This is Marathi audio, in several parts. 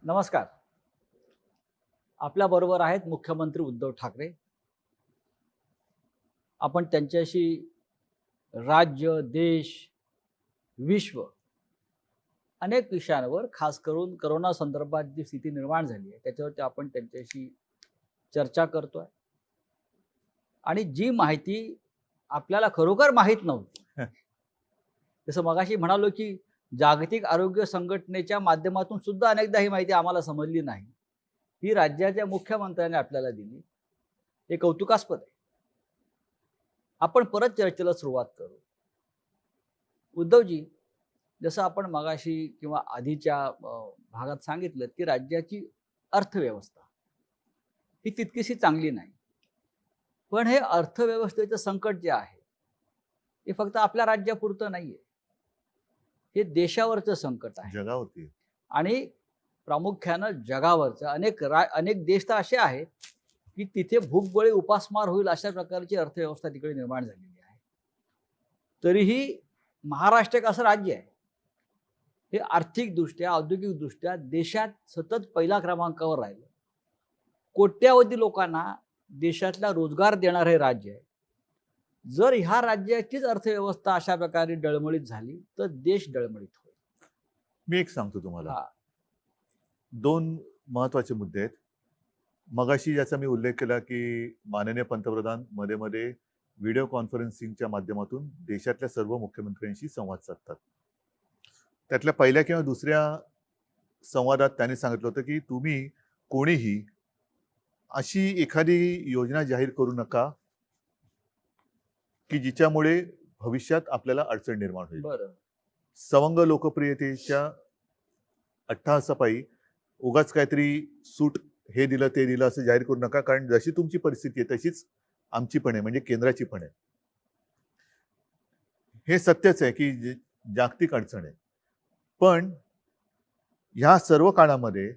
नमस्कार. आपल्या बरोबर आहेत मुख्यमंत्री उद्धव ठाकरे. आपण त्यांच्याशी राज्य, देश, विश्व अनेक विषयांवर खास करून कोरोना संदर्भात जी स्थिती निर्माण झाली आहे त्याच्यावरती आपण त्यांच्याशी चर्चा करतोय. आणि जी माहिती आपल्याला खरोखर माहीत नव्हती, जसं मगाशी म्हणालो की जागतिक आरोग्य संघटनेच्या माध्यमातून सुद्धा अनेकदा ही माहिती आम्हाला समजली नाही, ही राज्याच्या मुख्यमंत्र्यांनी आपल्याला दिली. हे कौतुकास्पद आहे. आपण परत चर्चेला सुरुवात करू. उद्धवजी, जसं आपण मगाशी किंवा आधीच्या भागात सांगितलं की राज्याची अर्थव्यवस्था ही तितकीशी चांगली नाही. पण हे अर्थव्यवस्थेचं संकट जे आहे हे फक्त आपल्या राज्यापुरतं नाहीये, हे देशावरचं संकट आहे, जगावरती. आणि प्रामुख्यानं जगावरचं. अनेक देश तर असे आहेत की तिथे भूकबळी उपासमार होईल अशा प्रकारची अर्थव्यवस्था तिकडे निर्माण झालेली आहे. तरीही महाराष्ट्र एक असं राज्य आहे, हे आर्थिकदृष्ट्या, औद्योगिकदृष्ट्या देशात सतत पहिल्या क्रमांकावर राहिलं. कोट्यावधी लोकांना देशातला रोजगार देणारं हे राज्य आहे. जर ह्या राज्याचीच अर्थव्यवस्था अशा प्रकारे डळमळीत झाली तर देश डळमळीत होईल. मी एक सांगतो तुम्हाला, हा. 2 महत्त्वाचे मुद्दे आहेत. मगाशी ज्याचा मी उल्लेख केला की माननीय पंतप्रधान मध्ये मध्ये व्हिडिओ कॉन्फरन्सिंगच्या माध्यमातून देशातल्या सर्व मुख्यमंत्र्यांशी संवाद साधतात. त्यातल्या पहिल्या किंवा दुसऱ्या संवादात त्यांनी सांगितलं होतं की तुम्ही कोणीही अशी एखादी योजना जाहीर करू नका की जिच्यामुळे भविष्यात आपल्याला अडचण निर्माण होईल. बरं. सवंग लोकप्रियतेच्या अट्टहासापायी उगाच काहीतरी सूट हे दिलं ते दिलं असं जाहीर करू नका, कारण जशी तुमची परिस्थिती आहे तशीच आमची पण आहे, म्हणजे केंद्राची पण आहे. हे सत्यच आहे की जागतिक अडचण आहे. पण ह्या सर्व काळामध्ये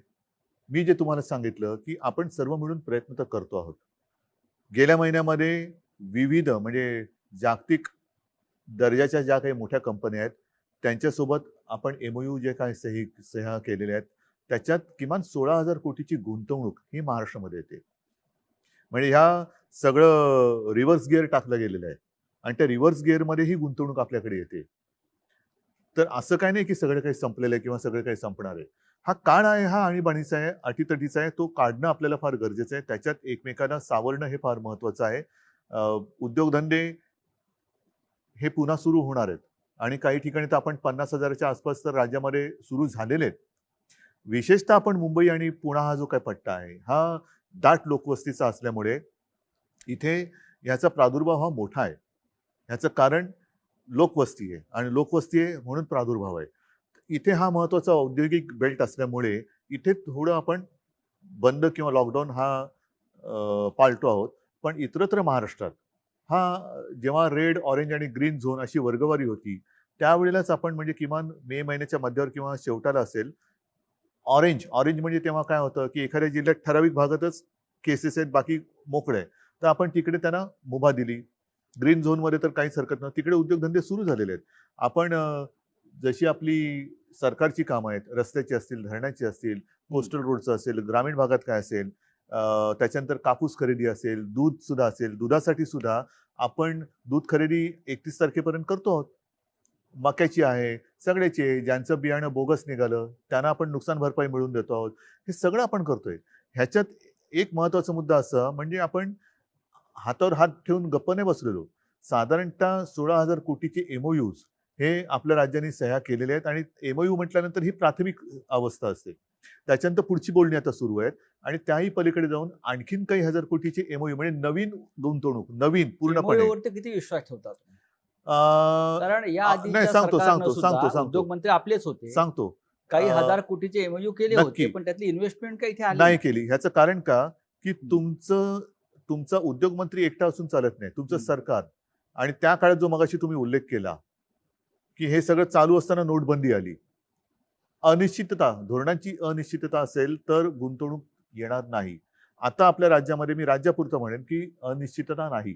मी जे तुम्हाला सांगितलं की आपण सर्व मिळून प्रयत्न तर करतो आहोत. गेल्या महिन्यामध्ये विविध म्हणजे जागतिक दर्जाच्या ज्या काही मोठ्या कंपन्या आहेत त्यांच्यासोबत आपण MOU जे काही सह्या केलेल्या आहेत त्याच्यात किमान 16,000 कोटीची गुंतवणूक ही महाराष्ट्रामध्ये येते. म्हणजे ह्या सगळं रिव्हर्स गिअर टाकलं गेलेलं आहे आणि त्या रिव्हर्स गिअरमध्ये ही गुंतवणूक आपल्याकडे येते. तर असं काही नाही की सगळं काही संपलेलं आहे किंवा सगळं काही संपणार आहे. हा काळ आहे, हा आणीबाणीचा आहे, अटीतटीचा आहे, तो काढणं आपल्याला फार गरजेचं आहे. त्याच्यात एकमेकांना सावरणं हे फार महत्त्वाचं आहे. उद्योगधंदे हे पुन्हा सुरू होणार आहेत आणि काही ठिकाणी तर आपण 50,000च्या आसपास तर राज्यामध्ये सुरू झालेले आहेत. विशेषतः आपण मुंबई आणि पुणा हा जो काही पट्टा आहे हा दाट लोकवस्तीचा असल्यामुळे इथे ह्याचा प्रादुर्भाव हा मोठा आहे. ह्याचं कारण लोकवस्ती आहे आणि लोकवस्ती आहे म्हणून प्रादुर्भाव आहे. इथे हा महत्त्वाचा औद्योगिक बेल्ट असल्यामुळे इथे थोडं आपण बंद किंवा लॉकडाऊन हा पाळतो आहोत. पण इतरत्र महाराष्ट्रात हा जेव्हा रेड, ऑरेंज आणि ग्रीन झोन अशी वर्गवारी होती त्यावेळेलाच आपण म्हणजे किमान मे महिन्याच्या मध्यावर किंवा शेवटाला असेल ऑरेंज म्हणजे तेव्हा काय होतं की एखाद्या जिल्ह्यात ठराविक भागातच केसेस आहेत, बाकी मोकळे आहे, तर आपण तिकडे त्यांना मुभा दिली. ग्रीन झोनमध्ये तर काहीच हरकत नाही, तिकडे उद्योगधंदे सुरू झालेले आहेत. आपण जशी आपली सरकारची कामं आहेत, रस्त्याची असतील, धरणाची असतील, कोस्टल रोडचं असेल, ग्रामीण भागात काय असेल, त्याच्यानंतर कापूस खरेदी असेल, दूध सुद्धा असेल, दुधासाठी सुद्धा आपण दूध खरेदी 31 तारखेपर्यंत करतो आहोत. मक्याची आहे, सगळ्याची आहे. ज्यांचं बियाणं बोगस निघालं त्यांना आपण नुकसान भरपाई मिळवून देतो आहोत. हे सगळं आपण करतोय. ह्याच्यात एक महत्त्वाचा मुद्दा असा म्हणजे आपण हातावर हात ठेवून गप्प नाही बसलेलो. साधारणतः 16,000 कोटीचे MOUs हे आपल्या राज्याने सह्या केलेले आहेत आणि MOU म्हटल्यानंतर ही प्राथमिक अवस्था असते. त्याच्यानंतर पुढची बोलणी आता सुरू आहेत आणि त्याही पलीकडे जाऊन आणखीन काही हजार कोटीचे MOU म्हणजे नवीन गुंतवणूक, नवीन पूर्णपणे. MOU वरती किती विश्वास ठेवतात? कारण या नाही, आधीच्या सांगतो सरकारनं सांगतो सुद्धा सांगतो उद्योगमंत्री आपलेच होते. सांगतो काही हजार कोटीचे MOU केले होते, नक्की. पण त्यातली इन्व्हेस्टमेंट काही इथे आली नाही नाही. केली. ह्याचं कारण का की तुमचा उद्योगमंत्री एकटा असून चालत नाही, तुमचं सरकार. आणि त्या काळात जो मगाशी तुम्ही उल्लेख केला की हे सगळं चालू असताना नोटबंदी आली. अनिश्चितता, धोरणांची अनिश्चितता असेल तर गुंतवणूक येणार नाही. आता आपल्या राज्यामध्ये मी राज्यापुरतं म्हणेन की अनिश्चितता नाही.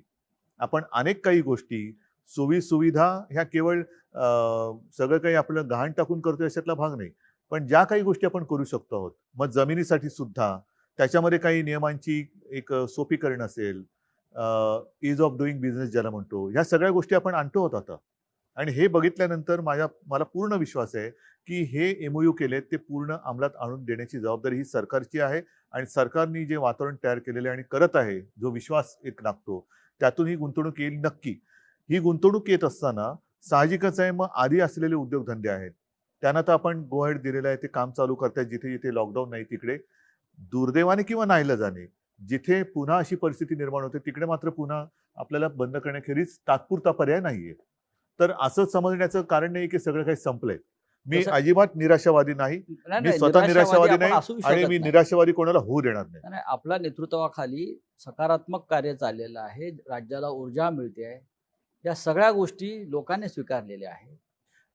आपण अनेक काही गोष्टी, सोयी सुविधा ह्या केवळ सगळं काही आपलं गहाण टाकून करतोय अशातला भाग नाही. पण ज्या काही गोष्टी आपण करू शकतो आहोत, मग जमिनीसाठी सुद्धा त्याच्यामध्ये काही नियमांची एक सोपीकरण असेल, इज ऑफ डुईंग बिझनेस ज्याला म्हणतो, ह्या सगळ्या गोष्टी आपण आणतो आहोत आता. आणि हे बघितल्यानंतर मला पूर्ण विश्वास आहे की हे एमओयू केले ते पूर्ण अंमलात आणून देण्याची जबाबदारी ही सरकारची आहे. आणि सरकारने जे वातावरण तयार केलेले आणि करत आहे, जो विश्वास एक लागतो, त्यातून ही गुंतवणूक येईल नक्की. ही गुंतवणूक येत असताना साहजिकच आहे, मग आधी असलेले उद्योगधंदे आहेत त्यांना तर आपण गो अहेड दिलेलं आहे, ते काम चालू करतायत जिथे जिथे लॉकडाऊन नाही तिकडे. दुर्दैवाने किंवा नाईलाजाने जिथे पुन्हा अशी परिस्थिती निर्माण होते तिकडे मात्र पुन्हा आपल्याला बंद करण्याखेरीज तात्पुरता पर्याय नाहीये. तर असं समजण्याचं कारण नाही की सगळं काही संपलंय. मी तसं- अजिबात निराशावादी नाही, नाही, मी नाही, स्वतः निराशावादी आपण नाही असू आणि शकत मी नाही. निराशावादी कोणाला होऊ देणार नाही. नाही, आपल्या नेतृत्वाखाली सकारात्मक कार्य चाललेलं आहे, राज्याला ऊर्जा मिळते आहे, या सगळ्या गोष्टी लोकांनी स्वीकारलेल्या आहेत.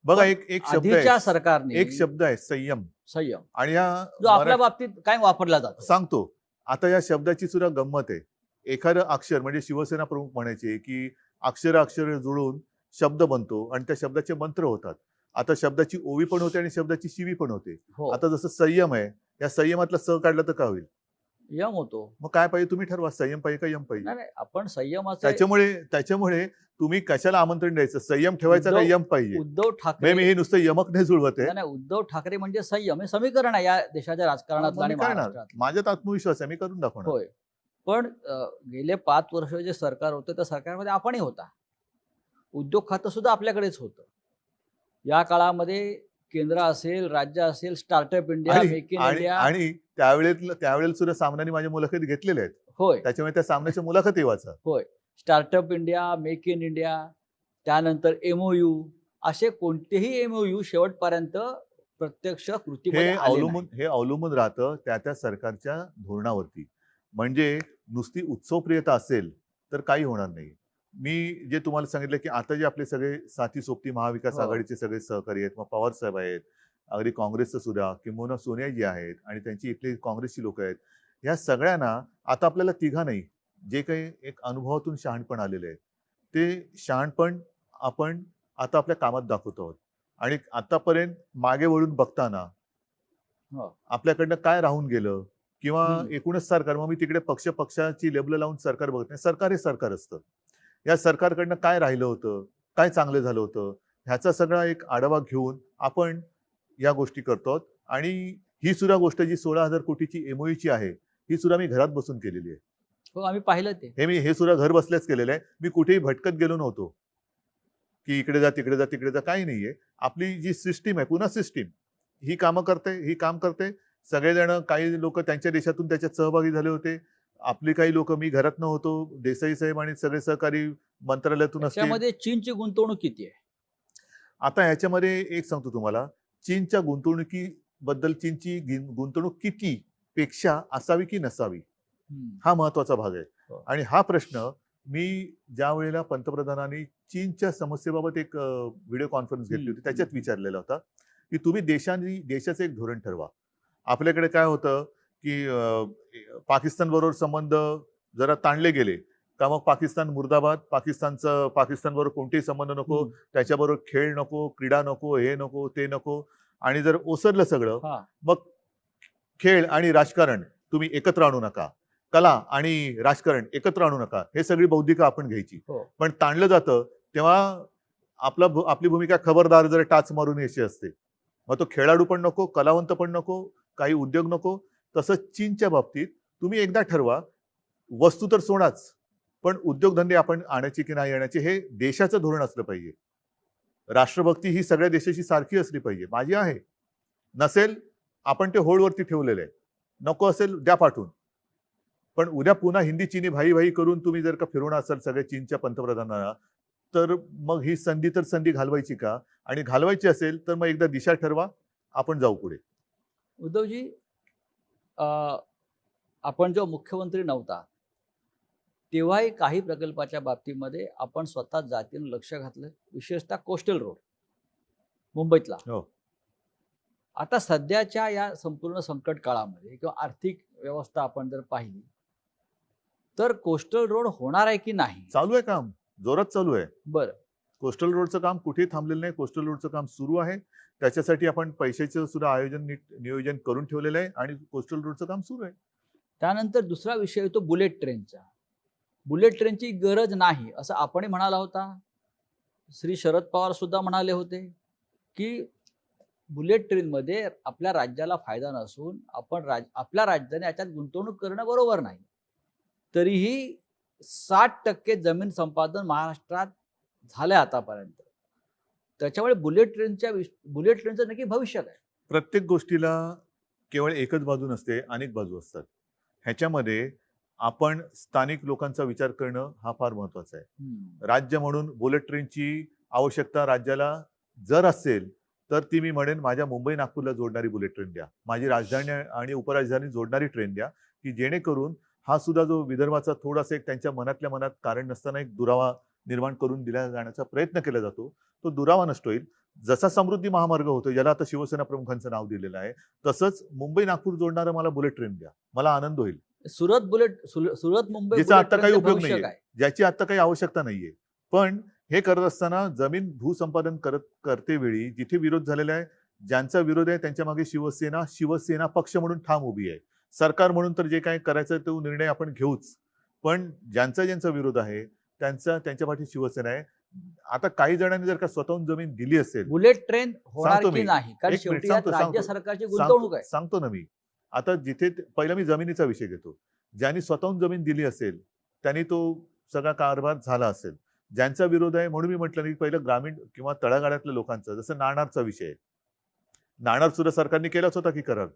बघा पण एक शब्द आधीच्या आहे, सरकारने एक शब्द आहे संयम. संयम, आणि या जो आपल्या बाबतीत काय वापरला जातो. सांगतो आता या शब्दाची सुद्धा गंमत आहे. एखादं अक्षर म्हणजे शिवसेना प्रमुख म्हणायचे की अक्षर जुळून शब्द बनतो आणि त्या शब्दाचे मंत्र होतात. आता शब्दाची ओवी पण होते आणि शब्दाची शिवी पण होते. हो, आता जसं संयम आहे, या संयमातला स काढलं तर काय होईल? यम होतो. मग काय पाहिजे तुम्ही ठरवा, संयम पाहिजे का यम पाहिजे? नाही नाही, आपण संयमाचे त्याच्यामुळे तुम्ही कशाला आमंत्रण द्यायचं? संयम ठेवायचा का उद्धव- यम पाहिजे? उद्धव ठाकरे मी हे नुसतं यमक नाही जुळवत आहे. नाही नाही, उद्धव ठाकरे म्हणजे संयम हे समीकरण आहे या देशाच्या राजकारणातलं मग आणि मी करणार. महाराष्ट्रात. माझ्यात आत्मविश्वास आहे, मी करून दाखवणार. होय, पण गेले 5 वर्ष जे सरकार होतं त्या सरकारमध्ये आपणही होता. उद्योग खातं सुद्धा आपल्याकडेच होतं. या काळामध्ये केंद्र असेल, राज्य असेल, स्टार्टअप इंडिया, आणि मेक इन आणि इंडिया, आणि त्यावेळेला सुद्धा सामनाने माझ्या मुलाखती घेतलेल्या आहेत. होय त्याच्यामुळे त्या सामन्याच्या मुलाखती वाचा. होय, startup India, make in India, त्यानंतर एमओयू, असे कोणतेही एमओयू शेवटपर्यंत प्रत्यक्ष कृतीमध्ये आले नाही. हे अवलंबून राहतं त्या सरकारच्या धोरणावरती. म्हणजे नुसती उत्सवप्रियता असेल तर काही होणार नाही. मी जे तुम्हाला सांगितलं की आता जे आपले सगळे साथी सोबती महाविकास हो. आघाडीचे सगळे सहकारी आहेत, मग पवार साहेब आहेत, अगदी काँग्रेसचं सुद्धा, किंबहुना सोनियाजी आहेत आणि त्यांची इथली काँग्रेसची लोक आहेत, ह्या सगळ्यांना आता आपल्याला तिघा नाही, जे काही एक अनुभवातून शहाणपण आलेलं आहे, ते शहाणपण आपण आता आपल्या कामात दाखवतो आहोत. आणि आतापर्यंत मागे वळून बघताना हो. आपल्याकडनं काय राहून गेलं किंवा हम्म. एकूणच सरकार, मग मी तिकडे पक्षाची लेबल लावून सरकार बघत नाही. सरकार हे सरकार असतं. या सरकारकडनं काय राहिलं होतं, काय चांगलं झालं होतं, ह्याचा सगळा एक आढावा घेऊन आपण या गोष्टी करतो आहोत. आणि ही सुद्धा गोष्ट जी 16,000 कोटीची एमओयूची आहे, ही सुद्धा मी घरात बसून केलेली आहे. हो, आम्ही पाहिलं ते. हे सुद्धा घर बसल्याच केलेलं आहे. मी कुठेही भटकत गेलो नव्हतो की इकडे जा तिकडे जा तिकडे जा, काही नाहीये. आपली जी सिस्टीम आहे, पुन्हा सिस्टीम ही काम करते. सगळेजण, काही लोक त्यांच्या देशातून त्याच्यात सहभागी झाले होते. आपली काही लोक, मी घरात नव्हतो, देसाई साहेब आणि सगळे सहकारी मंत्रालयातून असतील. त्याच्यामध्ये चीनची गुंतवणूक किती आहे? आता ह्याच्यामध्ये एक सांगतो तुम्हाला, चीनच्या गुंतवणुकीबद्दल, चीनची गुंतवणूक किती पेक्षा असावी की नसावी, हा महत्वाचा भाग आहे. हो. आणि हा प्रश्न मी ज्या वेळेला पंतप्रधानांनी चीनच्या समस्येबाबत एक व्हिडिओ कॉन्फरन्स घेतली होती, त्याच्यात विचारलेला होता की तुम्ही देशाचं एक धोरण ठरवा. आपल्याकडे काय होतं की पाकिस्तान बरोबर संबंध जरा ताणले गेले का मग पाकिस्तान मुर्दाबाद, पाकिस्तान बरोबर कोणतेही संबंध नको, त्याच्याबरोबर खेळ नको, क्रीडा नको, हे नको, ते नको. आणि जर ओसरलं सगळं, मग खेळ आणि राजकारण तुम्ही एकत्र आणू नका, कला आणि राजकारण एकत्र आणू नका, हे सगळी बौद्धिक आपण घ्यायची. पण ताणलं जातं तेव्हा आपली भूमिका खबरदार जर टाच मारून यायची असते. मग तो खेळाडू पण नको, कलावंत पण नको, काही उद्योग नको. तसंच चीनच्या बाबतीत तुम्ही एकदा ठरवा, वस्तू तर सोडाच, पण उद्योगधंदे आपण आणायचे की नाही आणायचे हे देशाचं धोरण असलं पाहिजे. राष्ट्रभक्ती ही सगळ्या देशाची सारखी असली पाहिजे. माझी आहे, नसेल आपण ते होल्डवरती ठेवलेलं आहे, नको असेल द्या पाठवून. पण उद्या पुन्हा हिंदी चीनी भाई भाई करून तुम्ही जर का फिरवणार असाल सगळ्या चीनच्या पंतप्रधानांना, तर मग ही संधी घालवायची का? आणि घालवायची असेल तर मग एकदा दिशा ठरवा, आपण जाऊ पुढे. उद्धवजी, आपण जेव्हा मुख्यमंत्री नव्हता तेव्हाही काही प्रकल्पाच्या बाबतीमध्ये आपण स्वतः जातीनं लक्ष घातलं, विशेषतः कोस्टल रोड मुंबईतला. हो. आता सध्याच्या या संपूर्ण संकट काळामध्ये किंवा आर्थिक व्यवस्था आपण जर पाहिली तर कोस्टल रोड होणार आहे की नाही? चालू आहे काम, जोरात चालू आहे. बरं, कोस्टल रोडचं काम कुठेही थांबलेलं नाही. कोस्टल रोडचं काम सुरू आहे. त्याच्यासाठी आपण पैशाचं सुद्धा आयोजन नीट नियोजन करून ठेवलेलं आहे आणि कोस्टल रोडचं काम सुरू आहे. त्यानंतर दुसरा विषय येतो बुलेट ट्रेनचा. बुलेट ट्रेनची गरज नाही असं आपणही म्हणाला होता. श्री शरद पवार सुद्धा म्हणाले होते की बुलेट ट्रेनमध्ये आपल्या राज्याला फायदा नसून आपल्या राज्याने याच्यात गुंतवणूक करणं बरोबर नाही. तरीही 60% जमीन संपादन महाराष्ट्रात झालंय आतापर्यंत. त्याच्यामुळे बुलेट ट्रेनचं नक्की भविष्य काय? प्रत्येक गोष्टीला केवळ एकच बाजू नसते, अनेक बाजू असतात. ह्याच्यामध्ये आपण स्थानिक लोकांचा विचार करणं हा फार महत्वाचा आहे. राज्य म्हणून बुलेट ट्रेनची आवश्यकता राज्याला जर असेल तर ती मी म्हणेन माझ्या मुंबई नागपूरला जोडणारी बुलेट ट्रेन द्या. माझी राजधानी आणि उपराजधानी जोडणारी ट्रेन द्या, की जेणेकरून हा सुद्धा जो विदर्भाचा थोडासा एक त्यांच्या मनातल्या मनात कारण नसताना एक दुरावा निर्माण करून दिला जाण्याचा प्रयत्न केला जातो, तो दुरावा नष्ट होईल. जसा समृद्धी महामार्ग होतो, ज्याला आता शिवसेना प्रमुखांचं नाव दिलेलं आहे, तसंच मुंबई नागपूर जोडणारं मला बुलेट ट्रेन द्या, मला आनंद होईल. सुरत मुंबई ज्याचा आता काही उपयोग भविष्य नाहीये, काय? ज्याची आता काही आवश्यकता नाहीये. पण हे करत असताना जमीन भूसंपादन करते वेळी जिथे विरोध झालेला आहे, ज्यांचा विरोध आहे त्यांच्या मागे शिवसेना पक्ष म्हणून ठाम उभी आहे. सरकार म्हणून तर जे काही करायचं तो निर्णय आपण घेऊच, पण ज्यांचा विरोध आहे त्यांच्या पाठी शिवसेना आहे. आता काही जणांनी जर का स्वतःहून जमीन दिली असेल, बुलेट ट्रेन होणार सांगतो की मी. नाही? कारण एक मिनिट, शेवटी यात सांगतो. राज्य सरकारची गुंतवणूक आहे. सांगतो ना मी. आता जिथे पहिला मी जमिनीचा विषय घेतो. ज्यांनी स्वतःहून जमीन दिली असेल त्यांनी तो सगळा कारभार झाला असेल. ज्यांचा विरोध आहे म्हणून मी म्हटलं की पहिलं ग्रामीण किंवा तळागाळातल्या लोकांचा, जसं नाणारचा विषय आहे. नाणार सुद्धा सरकारने केलाच होता की करार,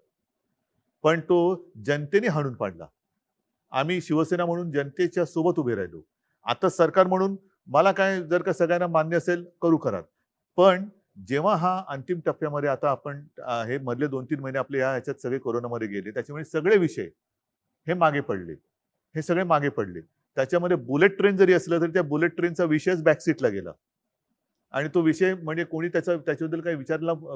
पण तो जनतेने हाणून पाडला. आम्ही शिवसेना म्हणून जनतेच्या सोबत उभे राहिलो. आता सरकार म्हणून मला काय, जर का सगळ्यांना मान्य असेल करू करार, पण जेव्हा हा अंतिम टप्प्यामध्ये आता आपण हे मधले 2-3 महिने आपले ह्याच्यात सगळे कोरोनामध्ये गेले, त्याच्यामुळे सगळे विषय हे मागे पडले. हे सगळे मागे पडले. त्याच्यामध्ये बुलेट ट्रेन जरी असलं तरी त्या बुलेट ट्रेनचा विषयच बॅकसीटला गेला आणि तो विषय म्हणजे कोणी त्याच्याबद्दल काही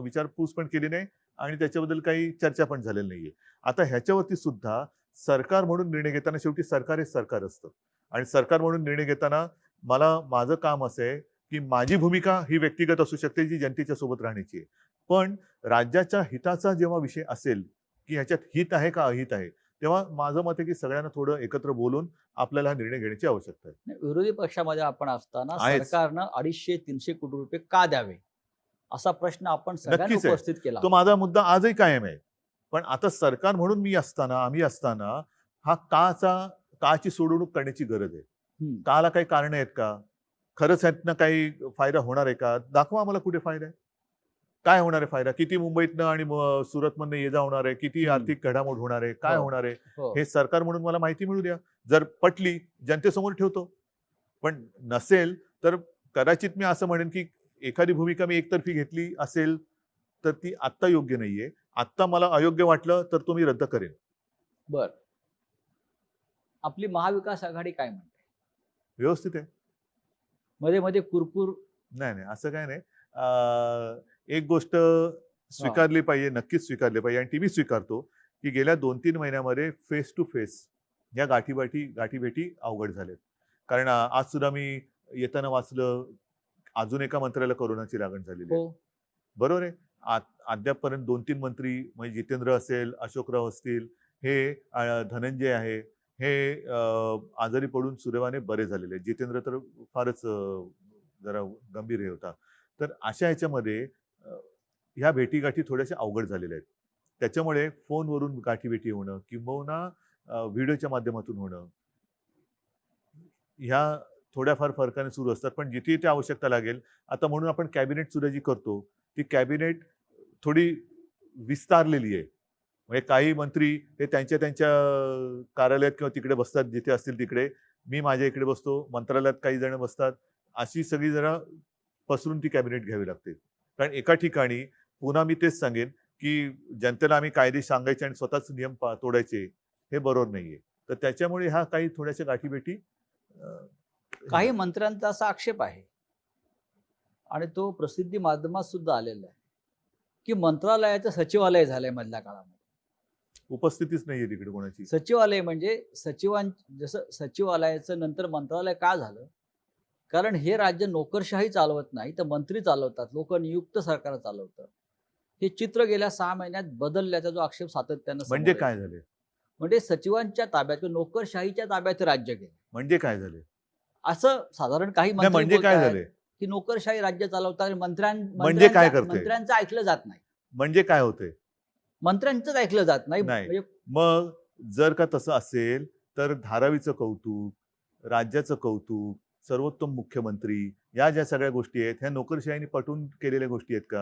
विचारपूस पण केली नाही आणि त्याच्याबद्दल काही चर्चा पण झालेली नाहीये. आता ह्याच्यावरती सुद्धा सरकार म्हणून निर्णय घेताना शेवटी सरकार हे सरकार असतं आणि सरकार म्हणून निर्णय घेताना माझं काम असं आहे की माझी भूमिका ही व्यक्तिगत असू शकते, जी जनतेच्या सोबत राहण्याची आहे. पण राज्याच्या हिताचा जेव्हा विषय असेल की ह्याच्यात हित आहे का अहित आहे, तेव्हा माझं मत आहे की सगळ्यांना थोडं एकत्र बोलून आपल्याला हा निर्णय घेण्याची आवश्यकता आहे. विरोधी पक्षामध्ये आपण असताना आहेच. सरकारनं 250-300 कोटी रुपये का द्यावे असा प्रश्न आपण सगळ्यांनी नक्कीच आहे. उपस्थित केला. तो माझा मुद्दा आजही कायम आहे. पण आता सरकार म्हणून आम्ही असताना हा काची सोडवणूक करण्याची गरज आहे. काला काही कारण आहेत का? खरंच ह्यातनं काही फायदा होणार आहे का? दाखवा आम्हाला कुठे फायदा आहे. काय होणार आहे फायदा? किती मुंबईतनं आणि सुरतमधनं ये जा होणार आहे? किती आर्थिक घडामोड होणार आहे? काय हो. होणार आहे? हो. हे सरकार म्हणून मला माहिती मिळू द्या. जर पटली जनतेसमोर ठेवतो. पण नसेल तर कदाचित मी असं म्हणेन की एखादी भूमिका मी एकतर्फी घेतली असेल तर ती आत्ता योग्य नाहीये. आत्ता मला अयोग्य वाटलं तर तो मी रद्द करेन. बर, आपली महाविकास आघाडी काय म्हणते? व्यवस्थित आहे. मध्ये मध्ये कुरकुर नाही असं काय नाही. एक गोष्ट स्वीकारली पाहिजे, नक्कीच स्वीकारली पाहिजे आणि ती मी स्वीकारतो की गेल्या 2-3 महिन्यामध्ये फेस टू फेस या गाठीभेटी अवघड झाल्यात. कारण आज सुद्धा मी येताना वाचलं, अजून एका मंत्र्याला कोरोनाची लागण झालेली आहे. बरोबर आहे. अद्यापपर्यंत 2-3 मंत्री म्हणजे जितेंद्र असेल, अशोकराव असतील, हे धनंजय आहे, हे आजारी पडून सुदैवाने बरे झालेले आहेत. जितेंद्र तर फारच जरा गंभीर हे होता. तर अशा ह्याच्यामध्ये ह्या भेटीगाठी थोड्याशा अवघड झालेल्या आहेत. त्याच्यामुळे फोनवरून गाठीभेटी होणं किंबहुना व्हिडिओच्या माध्यमातून होणं, ह्या थोड्याफार फरकाने सुरू असतात. पण जिथे ते आवश्यकता लागेल, आता म्हणून आपण कॅबिनेट सुद्धा जी करतो ती कॅबिनेट थोडी विस्तारलेली आहे. म्हणजे काही मंत्री हे त्यांच्या कार्यालयात किंवा तिकडे बसतात, जिथे असतील तिकडे. मी माझ्या इकडे बसतो, मंत्रालयात काही जण बसतात. अशी सगळी जरा पसरून ती कॅबिनेट घ्यावी लागते. कारण एका ठिकाणी पुन्हा मी तेच सांगेन की जनतेला आम्ही कायदे सांगायचे आणि स्वतःच नियम तोडायचे, हे बरोबर नाहीये. तर त्याच्यामुळे ह्या काही थोड्याशा गाठीभेटी. काही मंत्र्यांचा असा आक्षेप आहे आणि तो प्रसिद्धी माध्यमात सुद्धा आलेला आहे की मंत्रालयाचं सचिवालय झालंय मधल्या काळामध्ये. उपस्थितीच नाहीये तिकडे कोणाची. सचिवालय म्हणजे जसं सचिवालयाचं नंतर मंत्रालय का झालं कारण हे राज्य नोकरशाही चालवत नाही, तर मंत्री चालवतात, लोकनियुक्त सरकार चालवतं. हे चित्र गेल्या 6 महिन्यात बदलल्याचा जो आक्षेप सातत्यानं म्हणजे समोर काय येतो. झाले? म्हणजे सचिवांच्या ताब्यात किंवा नोकरशाहीच्या ताब्यात हे राज्य गेलं. म्हणजे काय झाले? असं साधारण काही नाही, मंत्री म्हणजे काय बोलतायत, झाले? की नोकरशाही राज्य चालवतात आणि म्हणजे काय मंत्र्यांच्या करते? मंत्र्यांचं ऐकलं जात नाही. म्हणजे काय होते? मंत्र्यांचंच ऐकलं जात नाही. नाही. म्हणजे मग जर का तसं असेल, तर धारावीचं कौतुक, राज्याचं कौतुक, सर्वोत्तम मुख्यमंत्री या ज्या सगळ्या गोष्टी आहेत, ह्या नोकरशाहीने पटवून केलेल्या गोष्टी आहेत का?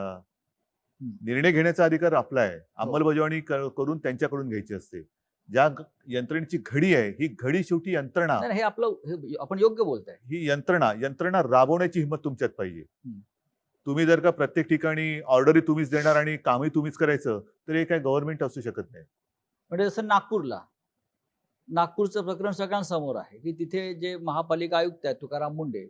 हं, निर्णय घेण्याचा अधिकार आपला आहे. हो. अंमलबजावणी करून त्यांच्याकडून घ्यायची असते. ज्या यंत्रणेची घडी आहे, ही घडी शेवटी यंत्रणा, नाही, नाही, हे आपलं हे आपण योग्य बोलताय. ही यंत्रणा राबवण्याची हिंमत तुमच्यात पाहिजे. हं. तुम्ही जर का प्रत्येक ठिकाणी ऑर्डरी तुम्हीच देणार आणि कामही तुम्हीच करायचं, तर हे काय गव्हर्नमेंट असू शकत नाही. म्हणजे जसं नागपूरचं प्रकरण सगळ्यांसमोर आहे, की तिथे जे महापालिका आयुक्त आहेत तुकाराम मुंडे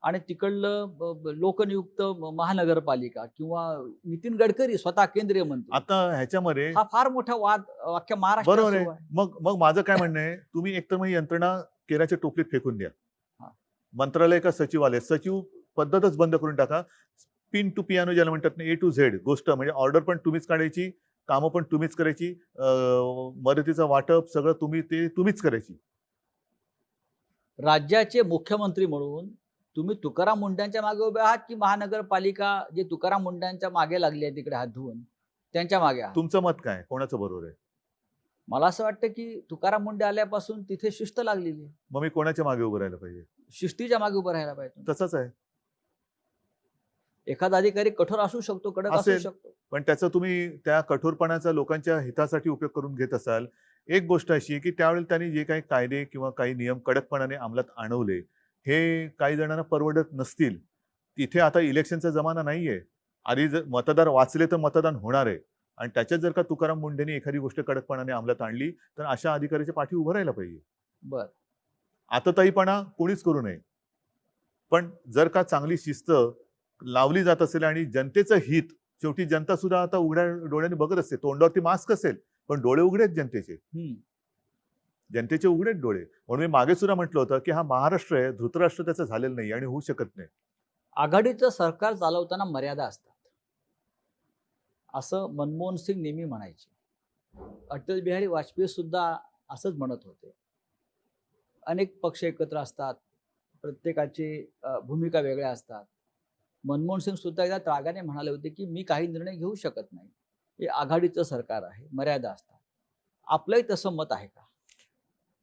आणि तिकडलं लोकनियुक्त महानगरपालिका किंवा नितीन गडकरी स्वतः केंद्रीय मंत्री, आता ह्याच्यामध्ये हा फार मोठा वाद अख्ख्या महाराष्ट्रात बरोबर आहे. सुरू आहे. मग मग माझं काय म्हणणं आहे, तुम्ही एकतर मग ही यंत्रणा केराच्या टोपलीत फेकून द्या. हां. मंत्रालय का सचिवालय, सचिव पद्धतच बंद करून टाका. पिन टू पियानो ज्याला म्हणतात ना, ए टू झेड गोष्ट म्हणजे ऑर्डर पण तुम्हीच काढायची, कामं पण तुम्हीच करायची, मदतीचं वाटप सगळं तुम्हीच करायची. राज्याचे मुख्यमंत्री म्हणून तुम्ही तुकाराम मुंड्यांच्या मागे उभे आहात, की महानगरपालिका जे तुकाराम मुंड्यांच्या मागे लागली आहे तिकडे हात धुवून त्यांच्या मागे आहात? तुमचं मत काय? कोणाचं बरोबर आहे? मला असं वाटतं, की तुकाराम मुंडे आल्यापासून तिथे शिस्त लागलेली आहे. मग मी कोणाच्या मागे उभं राहायला पाहिजे? शिस्तीच्या मागे उभं राहायला पाहिजे. तसंच आहे. एखादा अधिकारी कठोर असू शकतो, कडक असू असेल. शकतो. पण त्याचा तुम्ही त्या कठोरपणाचा लोकांच्या हितासाठी उपयोग करून घेत असाल. एक गोष्ट अशी आहे, की त्यावेळेला त्यांनी जे काही कायदे किंवा काही नियम कडकपणाने अंमलात आणवले, हे काही जणांना परवडत नसतील. तिथे आता इलेक्शनचा जमाना नाहीये. आधी जर मतदार वाचले तर मतदान होणार आहे. आणि त्याच्यात जर का तुकाराम मुंडेंनी एखादी गोष्ट कडकपणाने अंमलात आणली, तर अशा अधिकाऱ्याच्या पाठी उभं राहायला पाहिजे. बरं. आतताईपणा कोणीच करू नये. पण जर का चांगली शिस्त लावली जात असेल आणि जनतेचं हित, शेवटी जनता सुद्धा आता उघड्या डोळ्याने बघत असते. तोंडावरती मास्क असेल, पण डोळे उघडे आहेत जनतेचे. हं. जनतेचे उघडे आहेत डोळे. म्हणून मी मागे सुद्धा म्हटलं होतं, की हा महाराष्ट्र आहे, धृतराष्ट्र त्याचं झालेलं नाही आणि होऊ शकत नाही. आघाडीचं सरकार चालवताना मर्यादा असतात. असं मनमोहन सिंग नेहमी म्हणायचे. अटल बिहारी वाजपेयी सुद्धा असंच म्हणत होते. अनेक पक्ष एकत्र असतात. प्रत्येकाची भूमिका वेगळ्या असतात. मनमोहन सिंग सुद्धा एकदा रागाने म्हणाले होते, की मी काही निर्णय घेऊ शकत नाही. हे आघाडीचं सरकार आहे, मर्यादा असतात. आपलंही तसं मत आहे का?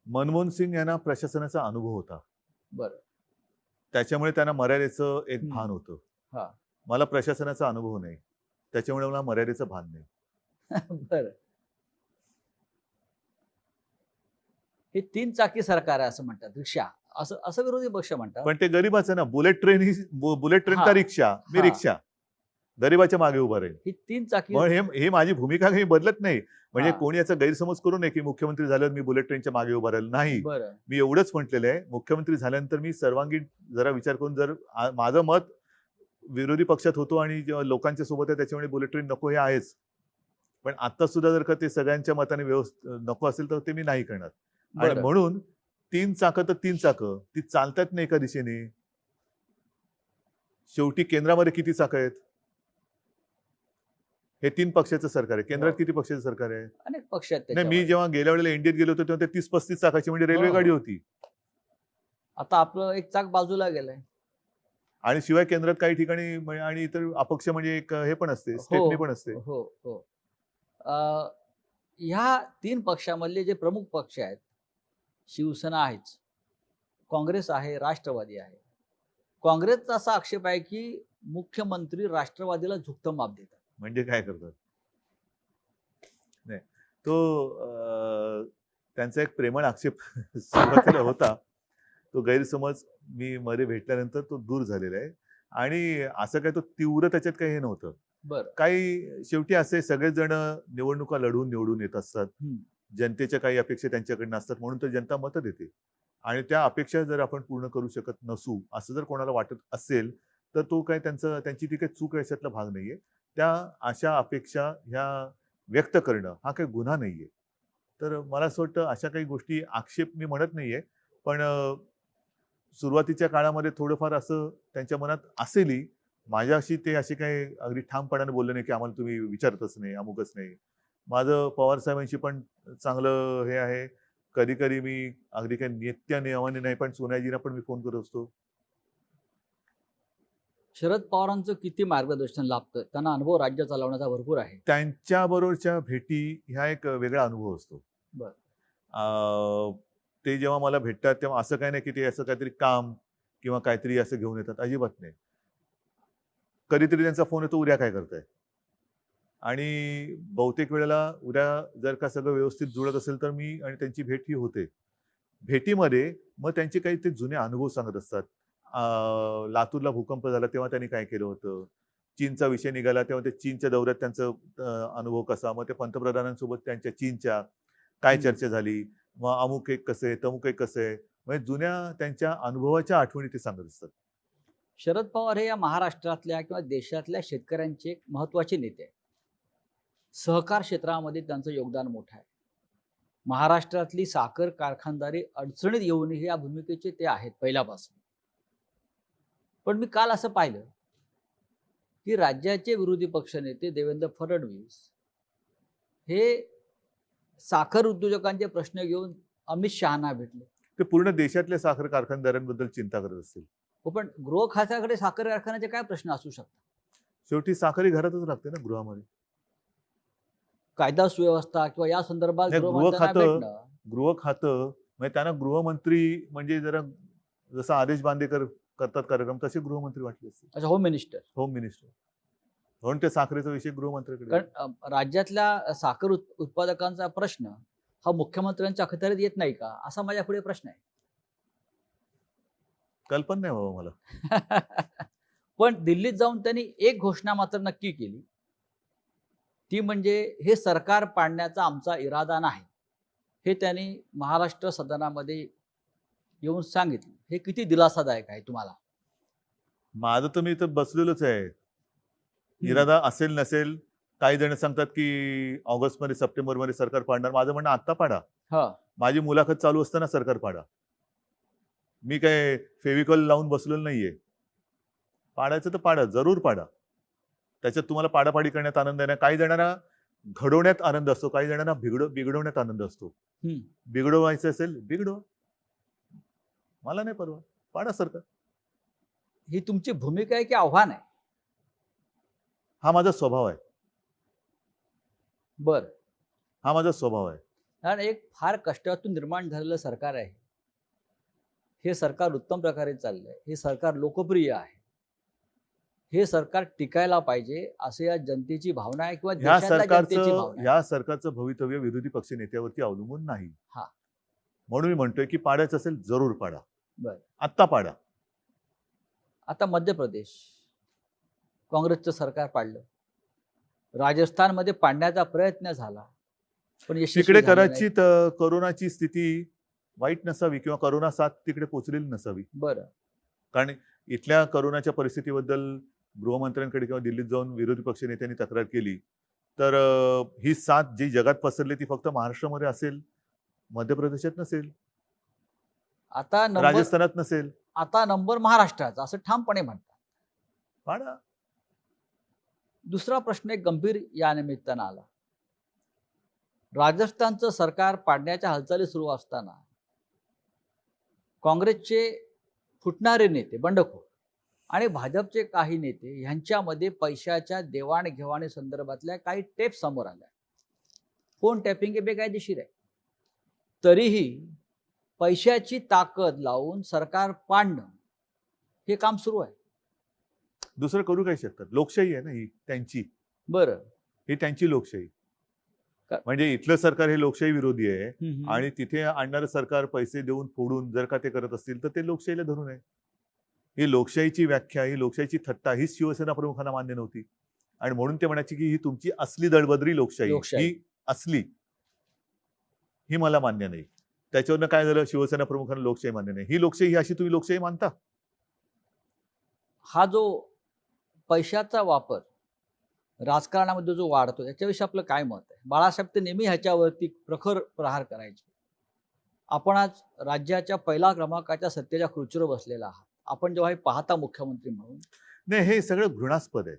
मनमोहन सिंग यांना प्रशासनाचा अनुभव होता. बरं. त्याच्यामुळे त्यांना मर्यादेचं एक हं. भान होतं. हां. मला प्रशासनाचा अनुभव नाही. त्याच्यामुळे मला मर्यादेचं भान नाही. बरं. हे 3 चाकी सरकार आहे असं म्हणतात. रिक्षा असं असं विरोधी पक्ष म्हणतात. पण ते गरीबाचं ना, बुलेट ट्रेन हां. का रिक्षा? मी हां. रिक्षा. गरीबाच्या मागे उभा राहील. ही 3 चाकी मग हे माझी भूमिका काही बदलत नाही. म्हणजे हां. कोणी याचा गैरसमज करू नये, की मुख्यमंत्री झाल्यावर मी बुलेट ट्रेनच्या मागे उभा राहील. नाही. बरं. मी एवढंच म्हटलेलं आहे, मुख्यमंत्री झाल्यानंतर मी सर्वांगीण जरा विचार करून जर माझं मत विरोधी पक्षात होतो आणि जेव्हा लोकांच्या सोबत आहे त्याच्यामुळे बुलेट ट्रेन नको हे आहेच. पण आता सुद्धा जर का ते सगळ्यांच्या मताने नको असेल तर ते मी नाही करणार. आणि बरं. म्हणून 3 चाकं तर 3 चाकं. ती चालतात नाही एका दिशेने. शेवटी केंद्रामध्ये किती चाकं आहेत? हे 3 पक्षाचं सरकार आहे. केंद्रात हो. किती पक्षाचं सरकार आहे? अनेक पक्ष आहेत नाही, मी त्याच्यावर. जेव्हा गेल्या वेळेला इंडियात गेलो होतो तेव्हा ते 30-35 चाकाची म्हणजे रेल्वे हो, गाडी हो. होती. आता आपलं एक चाक बाजूला गेलंय. आणि शिवाय केंद्रात काही ठिकाणी आणि इतर अपक्ष म्हणजे एक हे पण असते, हो, स्टेपनी पण असते. हो, हो. अ, ह्या 3 पक्षामधले जे प्रमुख पक्ष आहेत, शिवसेना आहेच, काँग्रेस आहे, राष्ट्रवादी आहे. काँग्रेसचा असा आक्षेप आहे, की मुख्यमंत्री राष्ट्रवादीला झुकतं माप देतात. म्हणजे काय करतात? नाही. तो त्यांचा एक प्रेमळ आक्षेप सुरुवातीला होता. तो गैरसमज मी मध्ये भेटल्यानंतर तो दूर झालेला आहे. आणि असं काय तो तीव्र त्याच्यात काही हे नव्हतं. बरं. काही शेवटी असे सगळेच जण निवडणुका लढवून निवडून येत असतात. हं. जनतेच्या काही अपेक्षा त्यांच्याकडनं असतात म्हणून तर जनता मतं देते. आणि त्या अपेक्षा जर आपण पूर्ण करू शकत नसू, असं जर कोणाला वाटत असेल, तर तो काय त्यांची ती काही चूक आहे याच्यातला भाग नाहीये. त्या अशा अपेक्षा ह्या व्यक्त करणं हा काही गुन्हा नाहीये. तर मला असं वाटतं अशा काही गोष्टी आक्षेप मी म्हणत नाहीये. पण सुरुवातीच्या काळामध्ये थोडंफार असं त्यांच्या मनात असेलही. माझ्याशी ते असे काही अगदी ठामपणाने बोलले नाही की आम्हाला तुम्ही विचारतच नाही, अमुकच नाही. माझं पवार साहेबांशी पण चांगलं हे आहे. कधी कधी मी अगदी काही नित्य नियमाने नाही, पण सोनियाजींना पण मी फोन करत असतो. शरद पवारांचं किती मार्गदर्शन लाभतं? त्यांना अनुभव राज्य चालवण्याचा भरपूर आहे. त्यांच्याबरोबरच्या भेटी ह्या एक वेगळा अनुभव असतो. बरं. ते जेव्हा मला भेटतात तेव्हा असं काही नाही की ते असं काहीतरी काम किंवा काहीतरी असं घेऊन येतात, अजिबात नाही. कधीतरी त्यांचा फोन येतो, उद्या काय करताय? आणि बहुतेक वेळेला उद्या जर का सगळं व्यवस्थित जुळत असेल तर मी आणि त्यांची भेट ही होते. भेटीमध्ये मग त्यांचे काही ते जुने अनुभव सांगत असतात. लातूरला भूकंप झाला तेव्हा त्यांनी काय केलं होतं. चीनचा विषय निघाला तेव्हा ते चीनच्या दौऱ्यात त्यांचा अनुभव कसा, मग ते पंतप्रधानांसोबत त्यांच्या चीनच्या काय हं. चर्चा झाली, मग अमुक एक कसं आहे, तमुक एक कसं आहे. म्हणजे जुन्या त्यांच्या अनुभवाच्या आठवणी ते सांगत असतात. शरद पवार हे या महाराष्ट्रातल्या किंवा देशातल्या शेतकऱ्यांचे एक महत्त्वाचे नेते आहेत. सहकार क्षेत्रामध्ये त्यांचं योगदान मोठं आहे. महाराष्ट्रातली साखर कारखानदारी अडचणीत येऊनही या भूमिकेचे ते आहेत पहिल्यापासून. पण मी काल असं पाहिलं की राज्याचे विरोधी पक्षनेते देवेंद्र फडणवीस हे साखर उद्योजकांचे प्रश्न घेऊन अमित शहाना भेटले. ते पूर्ण देशातल्या साखर कारखानदारांबद्दल चिंता करत असतील. हो, पण गृह खात्याकडे साखर कारखान्याचे काय प्रश्न असू शकतात? शेवटी साखर ही घरातच लागते ना, गृहामध्ये. कायदा सुव्यवस्था किंवा या संदर्भात नाही, गृहमंत्र्यांना भेटणं. गृह खातं म्हणजे त्यांना गृहमंत्री म्हणजे जरा जसा आदेश बांदेकर करतात कार्यक्रम तसे गृहमंत्री वाटले असते. अच्छा, होम मिनिस्टर. होम मिनिस्टर म्हणून ते साखरेचा विषय गृहमंत्र्याकडे. कारण राज्यातल्या साखर उत्पादकांचा प्रश्न हा मुख्यमंत्र्यांच्या अखत्यारीत येत नाही का, असा माझ्या पुढे प्रश्न आहे. कल्पना नाही बाबा मला. पण दिल्लीत जाऊन त्यांनी एक घोषणा मात्र नक्की केली, ती म्हणजे हे सरकार पाडण्याचा आमचा इरादा नाही. हे त्यांनी महाराष्ट्र सदनामध्ये येऊन सांगितलं. हे किती दिलासादायक आहे तुम्हाला? माझं तर मी इथं बसलेलोच आहे. इरादा असेल नसेल, काही जण सांगतात की ऑगस्टमध्ये सप्टेंबरमध्ये सरकार पाडणार. माझं म्हणणं आत्ता पाडा. हा. माझी मुलाखत चालू असताना सरकार पाडा. मी काय फेविकॉल लावून बसलेलो नाहीये. पाडायचं तर पाडा, जरूर पाडा. त्याच्यात तुम्हाला पाडापाडी करण्यात आनंद आहे ना. काही जणांना घडवण्यात आनंद असतो, काही जणांना बिघडवण्यात आनंद असतो. बिघडवायचं असेल बिघडवा, मला नाही परवा, पाडा सरकार. ही तुमची भूमिका आहे की आव्हान आहे? हा माझा स्वभाव आहे. बरं. हा माझा स्वभाव आहे. कारण एक फार कष्टातून निर्माण झालेलं सरकार आहे. हे सरकार उत्तम प्रकारे चाललंय. हे सरकार लोकप्रिय आहे. हे सरकार टिकायला पाहिजे असे या जनतेची भावना आहे किंवा देशातल्या जनतेची भावना आहे. या सरकारचं भवितव्य विरोधी पक्ष नेत्यावरती अवलंबून नाही. हा. म्हणून मी म्हणतोय की पाडायचं असेल जरूर पाडा. बरं. आत्ता पाडा. आता मध्य प्रदेश काँग्रेसचं सरकार पाडलं. राजस्थानमध्ये पाडण्याचा प्रयत्न झाला, पण यशस्वी तिकडे झाला नाही. कदाचित कोरोनाची स्थिती वाईट नसावी किंवा कोरोना साथ तिकडे पोहोचलेली नसावी. बरं. कारण इथल्या कोरोनाच्या परिस्थितीबद्दल गृहमंत्र्यांकडे किंवा दिल्लीत जाऊन विरोधी पक्ष नेत्यांनी तक्रार केली तर ही साथ जी जगात पसरली ती फक्त महाराष्ट्रामध्ये असेल, मध्य प्रदेशात नसेल, आता नंबर राजस्थानात नसेल. आता नंबर महाराष्ट्राचा असं ठामपणे म्हणतात. पाडा. दुसरा प्रश्न एक गंभीर या निमित्तानं आला. राजस्थानचं सरकार पाडण्याच्या हालचाली सुरू असताना काँग्रेसचे फुटणारे नेते, बंडखोर आणि भाजपचे काही नेते यांच्यामध्ये पैशाच्या देवाणघेवाणी संदर्भातल्या काही टेप समोर आल्या. फोन टॅपिंग हे बेकायदेशीर आहे. तरीही पैशाची ताकद लावून सरकार पाडणं हे काम सुरू आहे. दुसरं करू काय शकतात? लोकशाही आहे ना ही त्यांची. बरं. ही त्यांची लोकशाही. का- म्हणजे इथलं सरकार हे लोकशाही विरोधी आहे हम्म. आणि तिथे आणणारं सरकार पैसे देऊन फोडून जर का ते करत असतील तर ते लोकशाहीला धरून आहे. ही लोकशाहीची व्याख्या, ही लोकशाहीची थट्टा हीच शिवसेना प्रमुखांना मान्य नव्हती आणि म्हणून ते म्हणायचे की ही तुमची असली दळबद्री लोकशाही, लोकशाही. ही असली, ही मला मान्य नाही. त्याच्यावरनं काय झालं? शिवसेना प्रमुखांना लोकशाही मान्य नाही. ही लोकशाही ही अशी तुम्ही लोकशाही मानता? हा जो पैशाचा वापर राजकारणामध्ये जो वाढतो त्याच्याविषयी आपलं काय मत आहे? बाळासाहेब ते नेहमी ह्याच्यावरती प्रखर प्रहार करायचे. आपण आज राज्याच्या पहिल्या क्रमांकाच्या सत्तेच्या खुर्चीवर बसलेला आहात. आपण जेव्हा हे पाहता मुख्यमंत्री म्हणून, नाही, हे सगळं घृणास्पद आहे.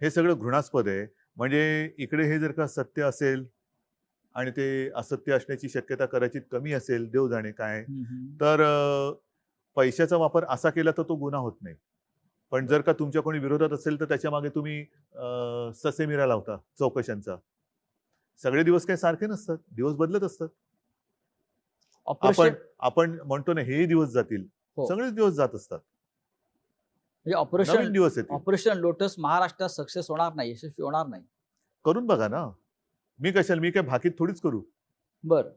हे सगळं घृणास्पद आहे. म्हणजे इकडे हे जर का सत्य असेल आणि ते असत्य असण्याची शक्यता कदाचित कमी असेल, देव जाणे काय, तर पैशाचा वापर असा केला तर तो गुन्हा होत नाही. पण जर का तुमच्या कोणी विरोधात असेल तर त्याच्या मागे तुम्ही ससेमिरा लावता चौकशांचा. सगळे दिवस काही सारखे नसतात, दिवस बदलत असतात. आपण ऑपरेशन आपण म्हणतो ना, हेही दिवस जातील, हो. सगळेच दिवस जात असतात, म्हणजे नवीन ऑपरेशन दिवस येतील. ऑपरेशन लोटस महाराष्ट्रात सक्सेस होणार नाही, यशस्वी होणार नाही. करून बघा ना. मी काय भाकीत थोडीच करू. बरं.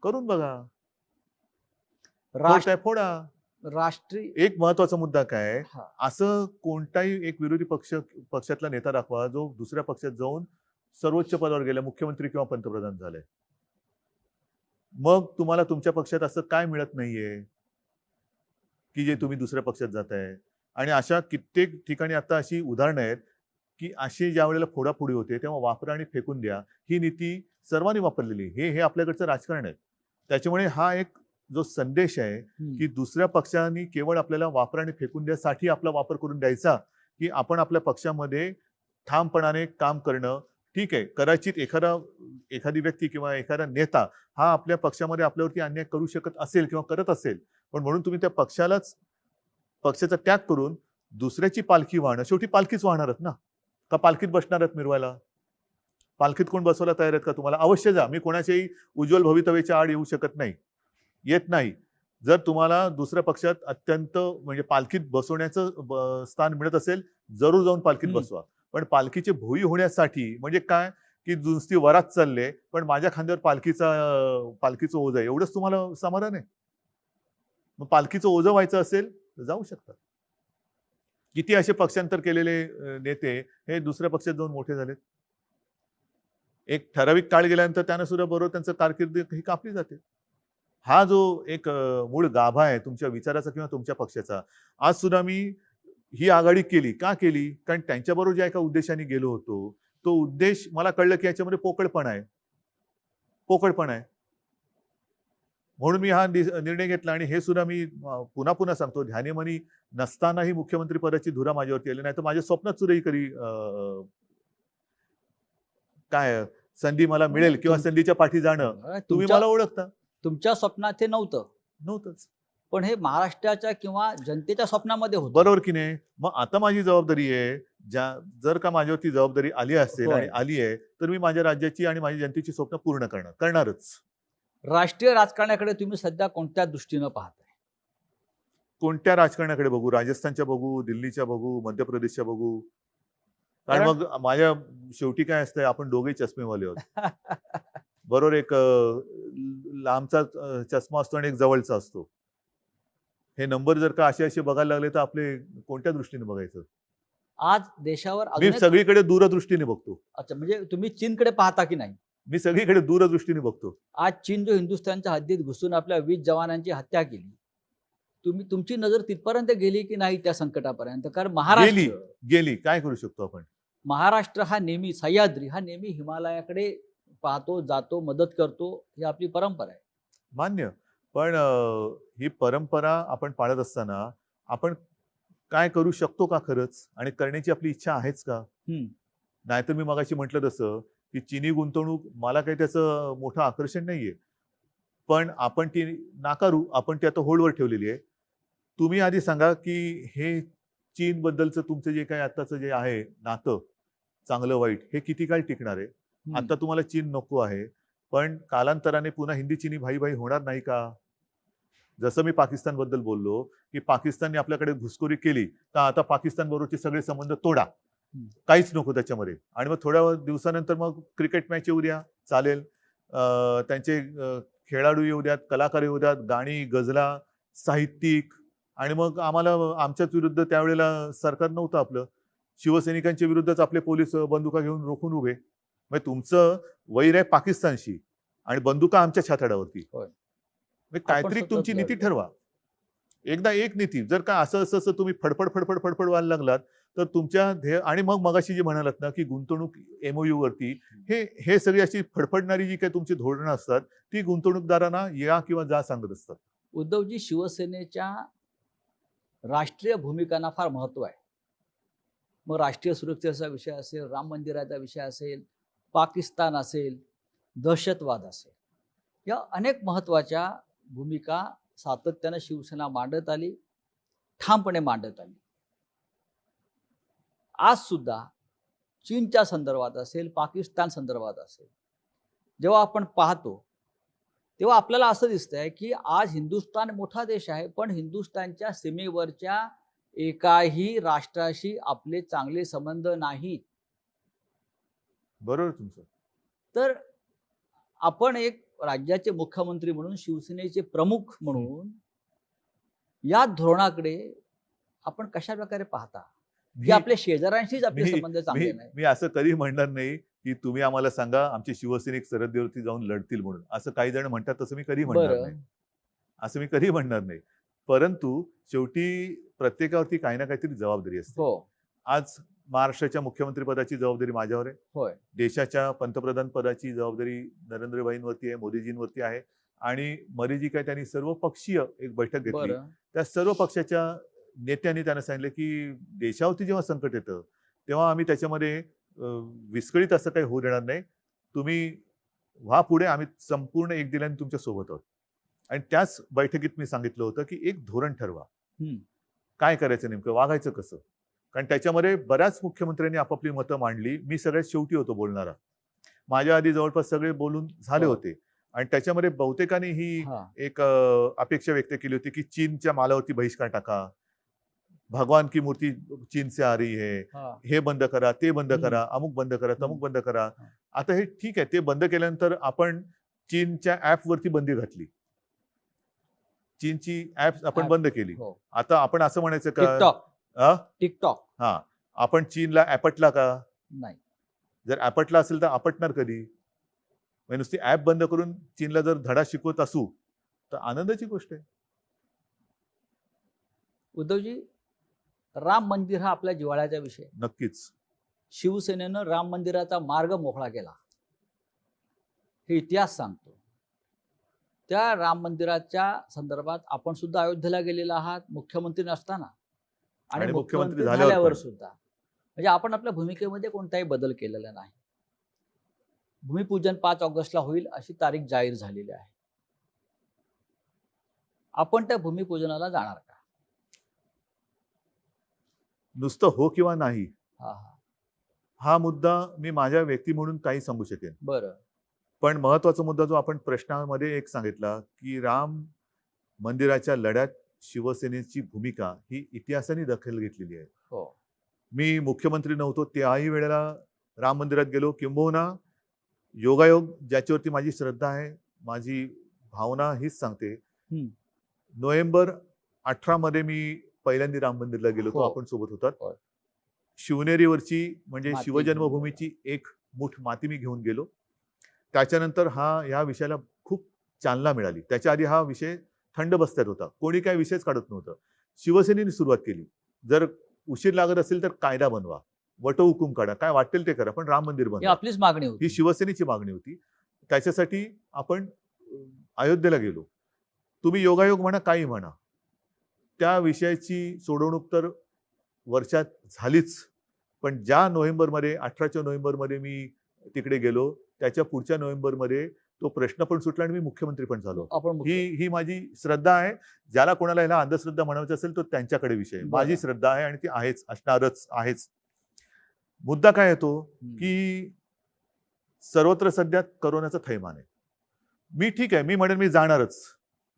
करून बघा. राष्ट्र फोडताय फोडा. राष्ट्रीय एक महत्वाचा मुद्दा काय, हा. असं कोणताही एक विरोधी पक्षातला नेता दाखवा जो दुसऱ्या पक्षात जाऊन सर्वोच्च पदावर गेला, मुख्यमंत्री किंवा पंतप्रधान झाले. मग तुम्हाला तुमच्या पक्षात असं काय मिळत नाहीये की जे तुम्ही दुसऱ्या पक्षात जाताय. आणि अशा कित्येक ठिकाणी आता अशी उदाहरणं आहेत की अशी ज्या वेळेला फोडाफोडी होते तेव्हा वापरा आणि फेकून द्या, ही नीती सर्वांनी वापरलेली. हे आपल्याकडचं राजकारण आहे. त्याच्यामुळे हा एक जो संदेश आहे की दुसऱ्या पक्षांनी केवळ आपल्याला वापरा आणि फेकून द्यासाठी आपला वापर करून द्यायचा, की आपण आपल्या पक्षामध्ये ठामपणाने काम करणं. ठीक आहे, कदाचित एखादी व्यक्ती किंवा एखादा नेता हा आपल्या पक्षामध्ये आपल्यावरती अन्याय करू शकत असेल किंवा करत असेल, पण म्हणून तुम्ही त्या पक्षाचा त्याग करून दुसऱ्याची पालखी वाहणं, शेवटी पालखीच वाहणारच ना, का पालखीत बसणार आहेत मिरवायला? पालखीत कोण बसवायला तयार आहेत का तुम्हाला? अवश्य जा. मी कोणाच्याही उज्ज्वल भवितव्याच्या आड येऊ शकत नाही, येत नाही. जर तुम्हाला दुसऱ्या पक्षात अत्यंत म्हणजे पालखीत बसवण्याचं स्थान मिळत असेल, जरूर जाऊन पालखीत बसवा. पण पालखीचे भोई होण्यासाठी म्हणजे काय, की नुसती वरात चालले पण माझ्या खांद्यावर पालखीचं ओझं आहे, एवढंच तुम्हाला समाधान आहे? मग पालखीचं ओझं व्हायचं असेल तर जाऊ शकतात. किती असे पक्षांतर केलेले नेते हे दुसऱ्या पक्षात जाऊन मोठे झालेत. एक ठराविक काळ गेल्यानंतर त्यांना सुद्धा बरोबर त्यांचं कारकीर्द ही कापली जाते. हा जो एक मूळ गाभा आहे तुमच्या विचाराचा किंवा तुमच्या पक्षाचा, आज सुद्धा मी ही आघाडी केली. का केली? कारण त्यांच्याबरोबर ज्या एका उद्देशाने गेलो होतो, तो उद्देश मला कळलं की याच्यामध्ये पोकळपणा आहे. म्हणून मी हा निर्णय घेतला. आणि हे सुद्धा मी पुन्हा पुन्हा सांगतो, ध्यानीमनी नसतानाही मुख्यमंत्री पदाची धुरा माझ्यावरती आली नाही, तर माझ्या स्वप्नात सुद्धा ही कधी काय संधी मला मिळेल किंवा संधीच्या पाठी जाणं, तुम्ही मला ओळखता. तुमच्या स्वप्नात हे नव्हतंच. पण हे महाराष्ट्राच्या किंवा जनतेच्या स्वप्नामध्ये होतं. बरोबर की नाही? मग आता माझी जबाबदारी आहे, जर का माझ्यावरती जबाबदारी आली असेल होय. आणि आली आहे, तर मी माझ्या राज्याची आणि माझ्या जनतेची स्वप्न पूर्ण करणारच. राष्ट्रीय राजकारणाकडे तुम्ही सध्या कोणत्या दृष्टीनं पाहताय? कोणत्या राजकारणाकडे बघू? राजस्थानच्या बघू, दिल्लीच्या बघू, मध्य प्रदेशच्या बघू? कारण मग माझ्या शेवटी काय असतंय, आपण दोघेही चष्मेवाले आहोत. बरोबर. एक लांबचा चष्मा असतो आणि एक जवळचा असतो. हे नंबर जर का असे बघायला लागले तर आपले कोणत्या दृष्टीने बघायचं? आज देशावर मी सगळीकडे दूरदृष्टीने बघतो. अच्छा, म्हणजे तुम्ही चीनकडे पाहता की नाही? मी सगळीकडे दूरदृष्टीने बघतो. आज चीन जो हिंदुस्थानच्या हद्दीत घुसून आपल्या 20 जवानांची हत्या केली, तुमची नजर तिथपर्यंत गेली की नाही त्या संकटापर्यंत? कारण गेली. काय करू शकतो आपण? महाराष्ट्र हा नेहमी, सह्याद्री हा नेहमी हिमालयाकडे पाहतो, जातो, मदत करतो, ही आपली परंपरा आहे. मान्य. पण ही परंपरा आपण पाळत असताना आपण काय करू शकतो का खरंच? आणि करण्याची आपली इच्छा आहेच का? नाहीतर मी मगाशी म्हटलं तसं की चीनी गुंतवणूक मला काही त्याचं मोठं आकर्षण नाहीये, पण आपण ती नाकारू, आपण ती आता होल्डवर ठेवलेली आहे. तुम्ही आधी सांगा की हे चीन बद्दलचं तुमचं जे काही आताचं जे आहे नातं, चांगलं वाईट, हे किती काळ टिकणार आहे? आता तुम्हाला चीन नको आहे, पण कालांतराने पुन्हा हिंदी चीनी भाई होणार नाही का? जसं मी पाकिस्तान बद्दल बोललो की पाकिस्तानने आपल्याकडे घुसखोरी केली, तर आता पाकिस्तान बरोबरचे सगळे संबंध तोडा, काहीच नको त्याच्यामध्ये. आणि मग थोड्या दिवसानंतर मग क्रिकेट मॅच येऊ द्या, चालेल. त्यांचे खेळाडू येऊ द्यात, कलाकार येऊ द्यात, गाणी, गझला, साहित्यिक. आणि मग आम्हाला आमच्याच विरुद्ध त्यावेळेला सरकार नव्हतं आपलं, शिवसैनिकांच्या विरुद्धच आपले पोलीस बंदुका घेऊन रोखून उभे. म्हणजे तुमचं वैर आहे पाकिस्तानशी आणि बंदुका आमच्या छाताडावरती. काहीतरी तुमची नीती ठरवा. एकदा एक नीती. जर का असं तुम्ही फडफड व्हायला लागलात तर तुमच्या ध्येय आणि मग मगाशी जे म्हणालात ना की गुंतवणूक MOU वरती हे सगळी अशी फडफडणारी जी काही तुमची धोरणं असतात ती गुंतवणूकदारांना या किंवा जा सांगत असतात. उद्धवजी, शिवसेनेच्या राष्ट्रीय भूमिकांना फार महत्व आहे. मग राष्ट्रीय सुरक्षेचा विषय असेल, राम मंदिराचा विषय असेल, पाकिस्तान असेल, दहशतवाद असेल, या अनेक महत्त्वाच्या भूमिका सातत्यानं शिवसेना मांडत आली, ठामपणे मांडत आली. आज सुद्धा चीनच्या संदर्भात असेल, पाकिस्तान संदर्भात असेल, जेव्हा आपण पाहतो तेव्हा आपल्याला असं दिसतंय की आज हिंदुस्थान मोठा देश आहे, पण हिंदुस्थानच्या सीमेवरच्या एकाही राष्ट्राशी आपले चांगले संबंध नाहीत. बरोबर तुमचं. तर आपण एक राज्याचे मुख्यमंत्री म्हणून, शिवसेनेचे प्रमुख म्हणून या धोरणाकडे आपण कशा प्रकारे पाहता की मी आपल्या शेजाऱ्यांशीच आपले मी संबंध चांगले मी नाही? मी असं कधी म्हणणार नाही की तुम्ही आम्हाला सांगा आमचे शिवसैनिक सरहद्दीवरती जाऊन लढतील म्हणून. असं काही जण म्हणतात, तसं मी कधी म्हणणार बरं. नाही. असं मी कधी म्हणणार नाही. परंतु शेवटी प्रत्येकावरती काही ना काहीतरी जबाबदारी असते. हो, आज महाराष्ट्राच्या मुख्यमंत्री पदाची जबाबदारी माझ्यावर आहे. होय. देशाच्या पंतप्रधान पदाची जबाबदारी नरेंद्रभाईंवरती आहे, मोदीजींवरती आहे. आणि मध्ये जी काय त्यांनी सर्वपक्षीय एक बैठक घेतली, बरं. त्या सर्व पक्षाच्या नेत्यांनी त्यांना सांगितलं की देशावरती जेव्हा संकट येतं तेव्हा आम्ही त्याच्यामध्ये विस्कळीत असं काही होऊ देणार नाही. तुम्ही व्हा पुढे, आम्ही संपूर्ण एक दिल्याने तुमच्या सोबत आहोत. आणि त्याच बैठकीत मी सांगितलं होतं की एक धोरण ठरवा, काय करायचं, नेमकं वागायचं कसं. कारण त्याच्यामध्ये बऱ्याच मुख्यमंत्र्यांनी आपापली मतं मांडली. मी सगळ्यात शेवटी होतो बोलणारा. माझ्या आधी जवळपास सगळे बोलून झाले हो. होते. आणि त्याच्यामध्ये बहुतेकांनी ही हा. एक अपेक्षा व्यक्त केली होती की चीनच्या मालावरती बहिष्कार टाका, भगवान की मूर्ती चीन से आ रही है, हा. हे बंद करा, ते बंद हम्म. करा, अमुक बंद करा, तमुक बंद करा. हा. आता हे ठीक आहे, ते बंद केल्यानंतर आपण चीनच्या ॲपवरती बंदी घातली, चीनची ॲप आपण App. बंद केली. हो. आता आपण असं म्हणायचं का टिकटॉक हा टिकटॉक आपण चीनला आपटला का? नाही. जर आपटला असेल तर आपटणार कधी? म्हणजे नुसती ॲप बंद करून चीनला जर धडा शिकवत असू तर आनंदाची गोष्ट आहे. उद्धवजी, राम मंदिर हा आपल्या जिव्हाळ्याचा विषय. नक्कीच. शिवसेनेनं राम मंदिराचा मार्ग मोकळा केला, हे इतिहास सांगतो. त्या राम मंदिराच्या संदर्भात आपण सुद्धा अयोध्येला गेलेला आहात, मुख्यमंत्री नसताना आणि आणि मुख्यमंत्री मुख्यमंत्री झाल्यावर झाल्यावर पण. सुद्धा. म्हणजे आपण आपल्या भूमिकेमध्ये कोणताही बदल केलेला नाही. भूमिपूजन 5 ऑगस्टला होईल अशी तारीख जाहीर झालेली आहे. आपण त्या भूमिपूजनाला जाणार का? नुसतं हो किंवा नाही हा हा. हा मुद्दा मी माझ्या व्यक्ती म्हणून काही सांगू शकेन. बरं. पण महत्वाचा मुद्दा जो आपण प्रश्नामध्ये एक सांगितला की राम मंदिराच्या लढ्यात शिवसेनेची भूमिका ही इतिहासाने दखल घेतलेली आहे. हो. मी मुख्यमंत्री नव्हतो त्याही वेळेला राम मंदिरात गेलो, किंबहुना योगायोग ज्याच्यावरती माझी श्रद्धा आहे, माझी भावना हीच सांगते. नोव्हेंबर 18 मध्ये मी पहिल्यांदा राम मंदिरला गेलो होतो. हो. आपण सोबत होतात. होय. शिवनेरीवरची म्हणजे माती शिवजन्मभूमीची एक मूठ माती मी घेऊन गेलो. त्याच्यानंतर ह्या विषयाला खूप चालना मिळाली. त्याच्या आधी हा विषय थंड बस्त्यात होता, कोणी काही विषयच काढत नव्हतं. शिवसेनेने सुरुवात केली, जर उशीर लागत असेल तर कायदा बनवा, वटहुकूम काढा, काय वाटेल ते करा, पण राम मंदिर ही बनवा, आपलीच मागणी ही होती. शिवसेनेची मागणी होती. त्याच्यासाठी आपण अयोध्येला गेलो. तुम्ही योगायोग म्हणा, काही म्हणा, त्या विषयाची सोडवणूक तर वर्षात झालीच. पण ज्या नोव्हेंबरमध्ये 18च्या नोव्हेंबरमध्ये मी तिकडे गेलो, त्याच्या पुढच्या नोव्हेंबरमध्ये तो प्रश्न पण सुटला आणि मी मुख्यमंत्री पण झालो. आपण ही माझी श्रद्धा आहे. ज्याला कोणाला ह्याला अंधश्रद्धा म्हणायचं असेल तर त्यांच्याकडे विषय. माझी श्रद्धा आहे आणि ती आहेच, असणारच आहेच. मुद्दा काय येतो की सर्वत्र सध्या करोनाचं थैमान आहे. मी ठीक आहे, मी म्हणेन मी जाणारच,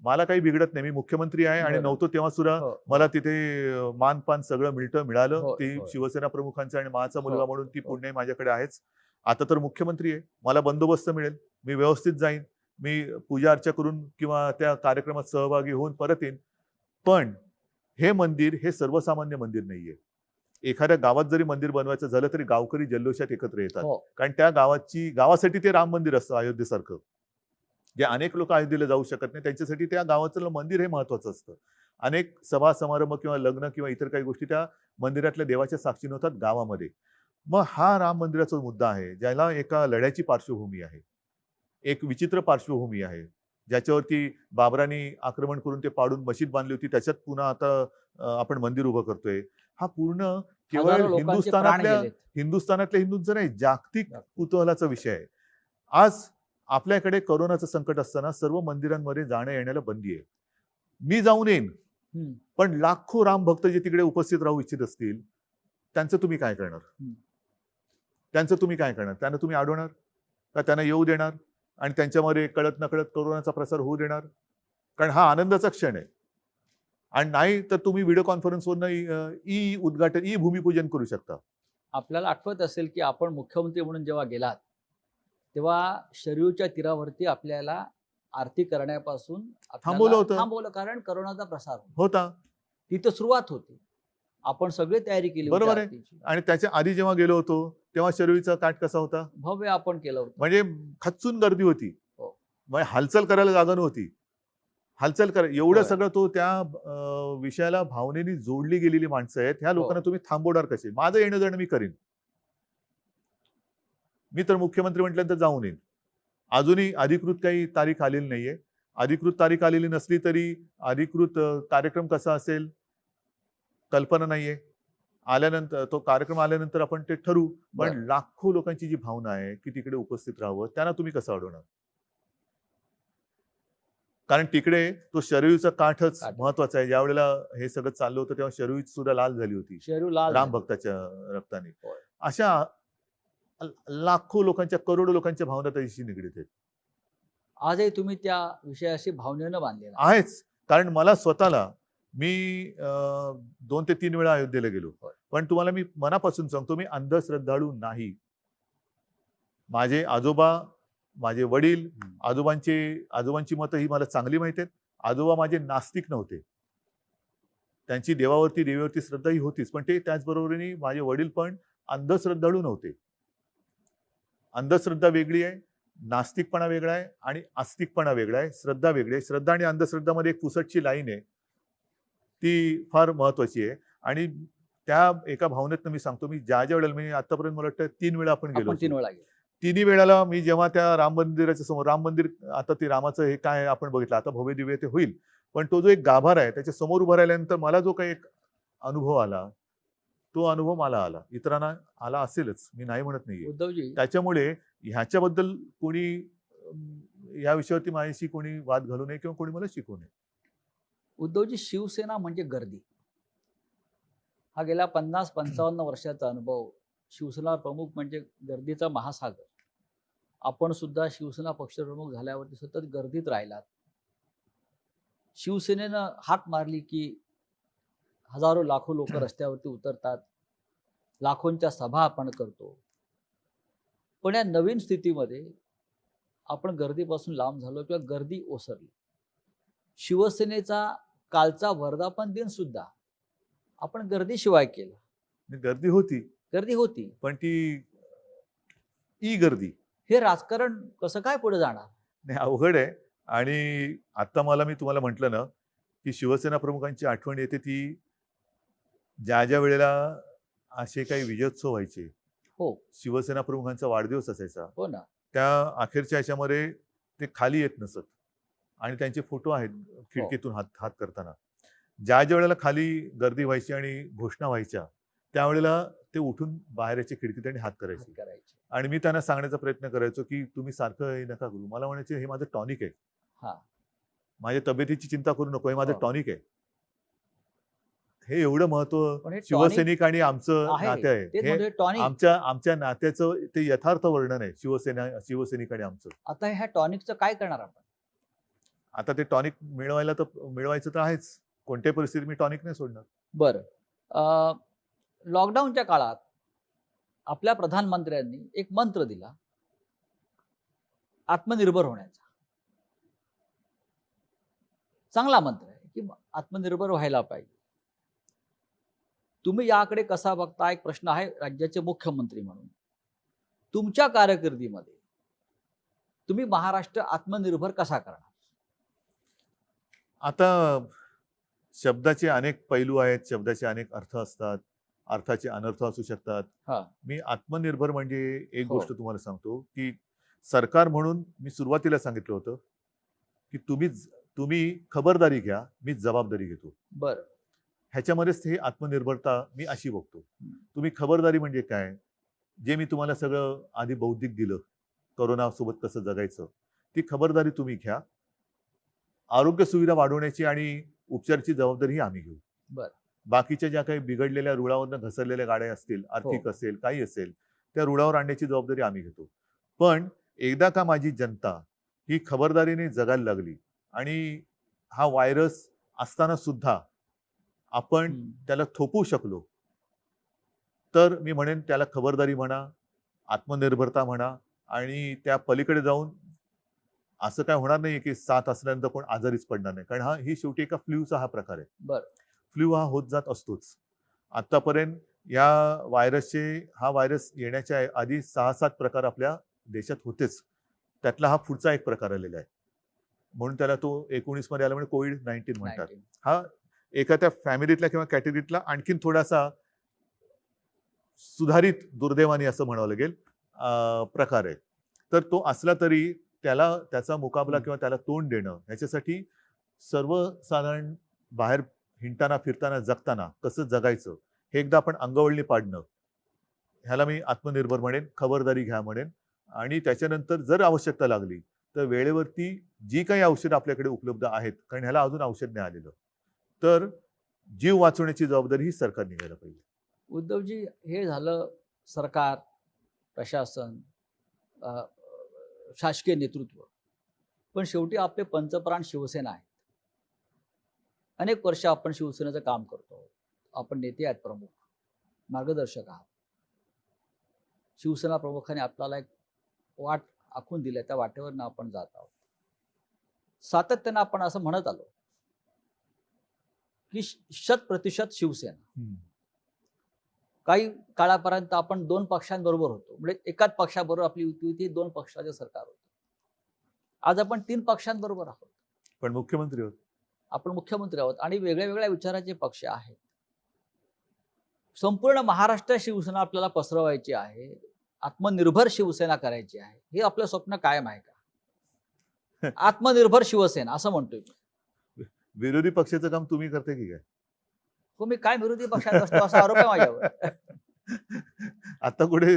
मला काही बिघडत नाही, मी मुख्यमंत्री आहे आणि बरं. नव्हतो तेव्हा सुद्धा हो. मला तिथे मानपान सगळं मिळालं. हो, ती हो. शिवसेना प्रमुखांचा आणि माझा मुलगा हो, म्हणून ती हो. पुण्य माझ्याकडे आहेच. आता तर मुख्यमंत्री आहे, मला बंदोबस्त मिळेल, मी व्यवस्थित जाईन, मी पूजा अर्चा करून किंवा त्या कार्यक्रमात सहभागी होऊन परत येईन. पण हे मंदिर हे सर्वसामान्य मंदिर नाहीये. एखाद्या गावात जरी मंदिर बनवायचं झालं तरी गावकरी जल्लोषात एकत्र येतात. हो. कारण त्या गावासाठी ते राम मंदिर असतं अयोध्येसारखं. जे अनेक लोक अयोध्येला जाऊ शकत नाही त्यांच्यासाठी त्या गावाचं मंदिर हे महत्वाचं असतं. अनेक सभा समारंभ किंवा लग्न किंवा इतर काही गोष्टी त्या मंदिरातल्या देवाच्या साक्षीने होतात गावामध्ये. मग हा राम मंदिराचा मुद्दा आहे, ज्याला एका लढ्याची पार्श्वभूमी आहे, एक विचित्र पार्श्वभूमी आहे, ज्याच्यावरती बाबरांनी आक्रमण करून ते पाडून मशीद बांधली होती. त्याच्यात पुन्हा आता आपण मंदिर उभं करतोय. हा पूर्ण केवळ हजारो लोकांचे प्राण गेलेत. हिंदुस्थानातल्या हिंदूंचा नाही, जागतिक कुतूहलाचा विषय आहे. आज आपल्याकडे कोरोनाचं संकट असताना सर्व मंदिरांमध्ये जाणं येण्याला बंदी आहे. मी जाऊन येईन, पण लाखो राम भक्त जे तिकडे उपस्थित राहू इच्छित असतील, त्यांचं तुम्ही काय करणार? त्यांचं तुम्ही काय करणार? त्यांना तुम्ही अडवणार का? त्यांना येऊ देणार आणि त्यांच्यामध्ये कळत नकळत कोरोनाचा प्रसार होऊ देणार? कारण हा आनंदाचा क्षण आहे. आणि नाही तर तुम्ही व्हिडिओ कॉन्फरन्सवरनं ई उद्घाटन, ई भूमिपूजन करू शकता. आपल्याला आठवत असेल की आपण मुख्यमंत्री म्हणून जेव्हा गेलात तेव्हा शरयूच्या तीरावरती आपल्याला आरती करण्यापासून थांबवलं होतं. थांबवलं, कारण करोनाचा प्रसार होता. तिथं सुरुवात होती. आपण सगळी तयारी केली होती बरोबर आहे. आरतीची. आणि त्याच्या आधी जेव्हा गेलो होतो तेव्हा शरयूचा काठ कसा होता? भव्य आपण केलं होतं. म्हणजे खच्चून गर्दी होती. हो. म्हणजे हालचाल करायला जागा नव्हती. हालचाल करा एवढं होय. सगळं तो त्या विषयाला भावनेने जोडली गेलेली माणसं आहेत. ह्या लोकांना तुम्ही थांबवणार कसे? माझं येणं जाणं मी करीन. मी तर मुख्यमंत्री म्हटल्यानंतर जाऊन येईन. अजूनही अधिकृत काही तारीख आलेली नाहीये. अधिकृत तारीख आलेली नसली तरी अधिकृत कार्यक्रम कसा असेल कल्पना नाहीये. आल्यानंतर तो कार्यक्रम आल्यानंतर आपण ते ठरवू. पण लाखो लोकांची जी भावना आहे की तिकडे उपस्थित राहावं, त्यांना तुम्ही कसं अडवणार? कारण तिकडे तो शरयूचा काठच महत्वाचा आहे. ज्या वेळेला हे सगळं चाललं होतं तेव्हा शरयू सुद्धा लाल झाली होती, शरयू लाल राम झाली. भक्ताच्या रक्ताने. होय. अशा लाखो लोकांच्या, करोडो लोकांच्या भावना त्याच्याशी निगडीत आहेत. आजही तुम्ही त्या विषयाशी भावनेनं बांधलेला आहेच. कारण मला स्वतःला मी 2 ते 3 वेळा अयोध्येला गेलो. पण तुम्हाला मी मनापासून सांगतो, मी अंधश्रद्धाळू नाही. माझे आजोबा, माझे वडील, आजोबांची मतं ही मला चांगली माहिती आहेत. आजोबा माझे नास्तिक नव्हते. त्यांची देवावरती श्रद्धा ही होतीच. पण ते त्याचबरोबरीने माझे वडील पण अंधश्रद्धाळू नव्हते. अंधश्रद्धा वेगळी आहे, नास्तिकपणा वेगळा आहे आणि आस्तिकपणा वेगळा आहे, श्रद्धा वेगळी आहे. श्रद्धा आणि अंधश्रद्धामध्ये एक पुसटची लाईन आहे, ती फार महत्वाची आहे. आणि त्या एका भावनेतनं मी सांगतो, मी ज्या वेळेला, मी आतापर्यंत मला वाटतं 3 वेळा आपण गेलो. 3 वेळा गेलो. तिन्ही वेळेला मी जेव्हा त्या राम मंदिराच्या समोर, राम मंदिर आता ते रामाचं हे काय आपण बघितलं, आता भव्य दिव्य ते होईल. पण तो जो एक गाभारा आहे त्याच्या समोर उभं राहिल्यानंतर मला जो काही एक अनुभव आला, तो अनुभव मला आला. इतरांना आला असेलच, मी नाही म्हणत नाहीये. उद्धवजी, त्याच्यामुळे ह्याच्याबद्दल कोणी या विषयावरती माझ्याशी कोणी वाद घालू नये किंवा कोणी मला शिकवू नये. उद्धवजी, शिवसेना म्हणजे गर्दी. हा गेल्या 50-55 वर्षाचा अनुभव. शिवसेना प्रमुख म्हणजे गर्दीचा महासागर. आपण सुद्धा शिवसेना पक्षप्रमुख झाल्यावरती सतत गर्दीत राहिलात. शिवसेनेनं हाक मारली की हजारो लाखो लोक रस्त्यावरती उतरतात, लाखोंच्या सभा आपण करतो. पण या नवीन स्थितीमध्ये आपण गर्दीपासून लांब झालो किंवा गर्दी ओसरली. शिवसेनेचा कालचा वर्धापन दिन सुद्धा आपण गर्दीशिवाय केला. गर्दी होती, पण ती ई गर्दी. हे राजकारण कसं काय पुढे जाणार? नाही, अवघड आहे. आणि आता मला, मी तुम्हाला म्हटलं ना की शिवसेना प्रमुखांची आठवण येते ती ज्या वेळेला असे काही विजयोत्सव व्हायचे. हो, शिवसेना प्रमुखांचा वाढदिवस असायचा. हो ना. त्या अखेरच्या ह्याच्यामध्ये ते खाली येत नसत आणि त्यांचे फोटो आहेत खिडकीतून हात करताना. ज्या वेळेला खाली गर्दी व्हायची आणि घोषणा व्हायच्या त्यावेळेला ते उठून बाहेर यायचे खिडकीत आणि हात करायचे. आणि मी त्यांना सांगण्याचा प्रयत्न करायचो की तुम्ही सारखं हे नका करू. मला म्हणायचे हे माझं टॉनिक आहे. माझ्या तब्येतीची चिंता करू नको, हे माझं टॉनिक आहे. हे एवढं महत्व शिवसैनिक आणि आमचं नाते आहे. आमच्या नात्याचं ते यथार्थ वर्णन आहे शिवसैनिक आणि आमचं. आता ह्या टॉनिकचं काय करणार आपण? आता ते टॉनिक मिळवायचं तर आहेच. कोणत्याही परिस्थितीत मी टॉनिक नाही सोडणार. बरं, लॉकडाऊनच्या काळात आपल्या प्रधानमंत्र्यांनी एक मंत्र दिला आत्मनिर्भर होण्याचा. चांगला मंत्र आहे की आत्मनिर्भर व्हायला पाहिजे. तुम्ही याकडे कसा बघता? एक प्रश्न आहे राज्याचे मुख्यमंत्री म्हणून. तुमच्या कारकिर्दीमध्ये तुम्ही महाराष्ट्र आत्मनिर्भर कसा करणार? आता शब्दाचे अनेक पैलू आहेत, शब्दाचे अनेक अर्थ असतात, अर्थाचे अनर्थ असू शकतात. हा. मी आत्मनिर्भर म्हणजे एक हो. गोष्ट तुम्हाला सांगतो, की सरकार म्हणून मी सुरुवातीला सांगितलं होतं, की तुम्ही खबरदारी घ्या, मी जबाबदारी घेतो. बरं. ह्याच्यामध्येच हे आत्मनिर्भरता मी अशी बघतो. हं. तुम्ही खबरदारी म्हणजे काय? जे मी तुम्हाला सगळं आधी बौद्धिक दिलं, कोरोनासोबत कसं जगायचं, ती खबरदारी तुम्ही घ्या. आरोग्य सुविधा वाढवण्याची आणि उपचाराची जबाबदारी आम्ही घेऊ. बरं. बाकीच्या ज्या काही बिघडलेल्या रुळावरनं घसरलेल्या गाड्या असतील, आर्थिक असेल, काही असेल, त्या रुळावर आणण्याची जबाबदारी आम्ही घेतो. पण एकदा का माझी जनता ही खबरदारीने जगायला लागली आणि हा व्हायरस असताना सुद्धा आपण हं. त्याला थोपवू शकलो, तर मी म्हणेन त्याला खबरदारी म्हणा, आत्मनिर्भरता म्हणा आणि त्या पलीकडे जाऊन असं काय होणार नाहीये की 7 असल्यानंतर कोण आजारीच पडणार नाही. कारण ही शेवटी एका फ्लूचा हा प्रकार आहे. बरं. फ्लू हा होत जात असतोच. आतापर्यंत या हा व्हायरस येण्याच्या आधी 6-7 प्रकार आपल्या देशात होतेच. त्यातला हा पुढचा एक प्रकार आलेला आहे. म्हणून त्याला तो 19 मध्ये आला म्हणजे कोविड-19 म्हणतात. 19. हा एका त्या फॅमिलीतला किंवा कॅटेगरीतला आणखीन थोडासा सुधारित दुर्दैवाने असं म्हणावं लागेल प्रकार आहे. तर तो असला तरी त्याचा मुकाबला किंवा त्याला तोंड देणं ह्याच्यासाठी सर्वसाधारण बाहेर हिंडताना फिरताना जगताना कसं जगायचं हे एकदा आपण अंगवळणी पाडणं, ह्याला मी आत्मनिर्भर म्हणेन, खबरदारी घ्या म्हणेन. आणि त्याच्यानंतर जर आवश्यकता लागली तर वेळेवरती जी काही औषधं आपल्याकडे उपलब्ध आहेत, कारण ह्याला अजून औषध नाही आलेलं, तर जीव वाचवण्याची जबाबदारी ही सरकारने घ्यायला पाहिजे. उद्धवजी, हे झालं सरकार, प्रशासन, अ, शासकीय नेतृत्व. पण शेवटी आपले पंचप्राण शिवसेना आहे. अनेक वर्ष आपण शिवसेनेचं काम करतो. आपण नेते आहेत, प्रमुख मार्गदर्शक आहात. शिवसेना प्रमुखाने आपल्याला एक वाट आखून दिली, त्या वाटेवरनं आपण जात आहोत. सातत्यानं आपण असं म्हणत आलो की 100% शिवसेना. काही काळापर्यंत आपण 2 पक्षांबरोबर होतो, म्हणजे एकाच पक्षाबरोबर आपली युती होती, 2 पक्षाचे सरकार होतं. आज आपण 3 पक्षांबरोबर आहोत. पण मुख्यमंत्री होत. आपण मुख्यमंत्री आहोत आणि वेगळ्या वेगळ्या विचाराचे पक्ष आहेत. संपूर्ण महाराष्ट्र शिवसेना आपल्याला पसरवायची आहे, आत्मनिर्भर शिवसेना करायची आहे. हे आपलं स्वप्न कायम आहे का? आत्मनिर्भर शिवसेना असं म्हणतोय मी. विरोधी पक्षाचं काम तुम्ही करते की काय? हो, मी काय विरोधी पक्षात असतो असा आरोप आहे माझ्यावर. आता कुठे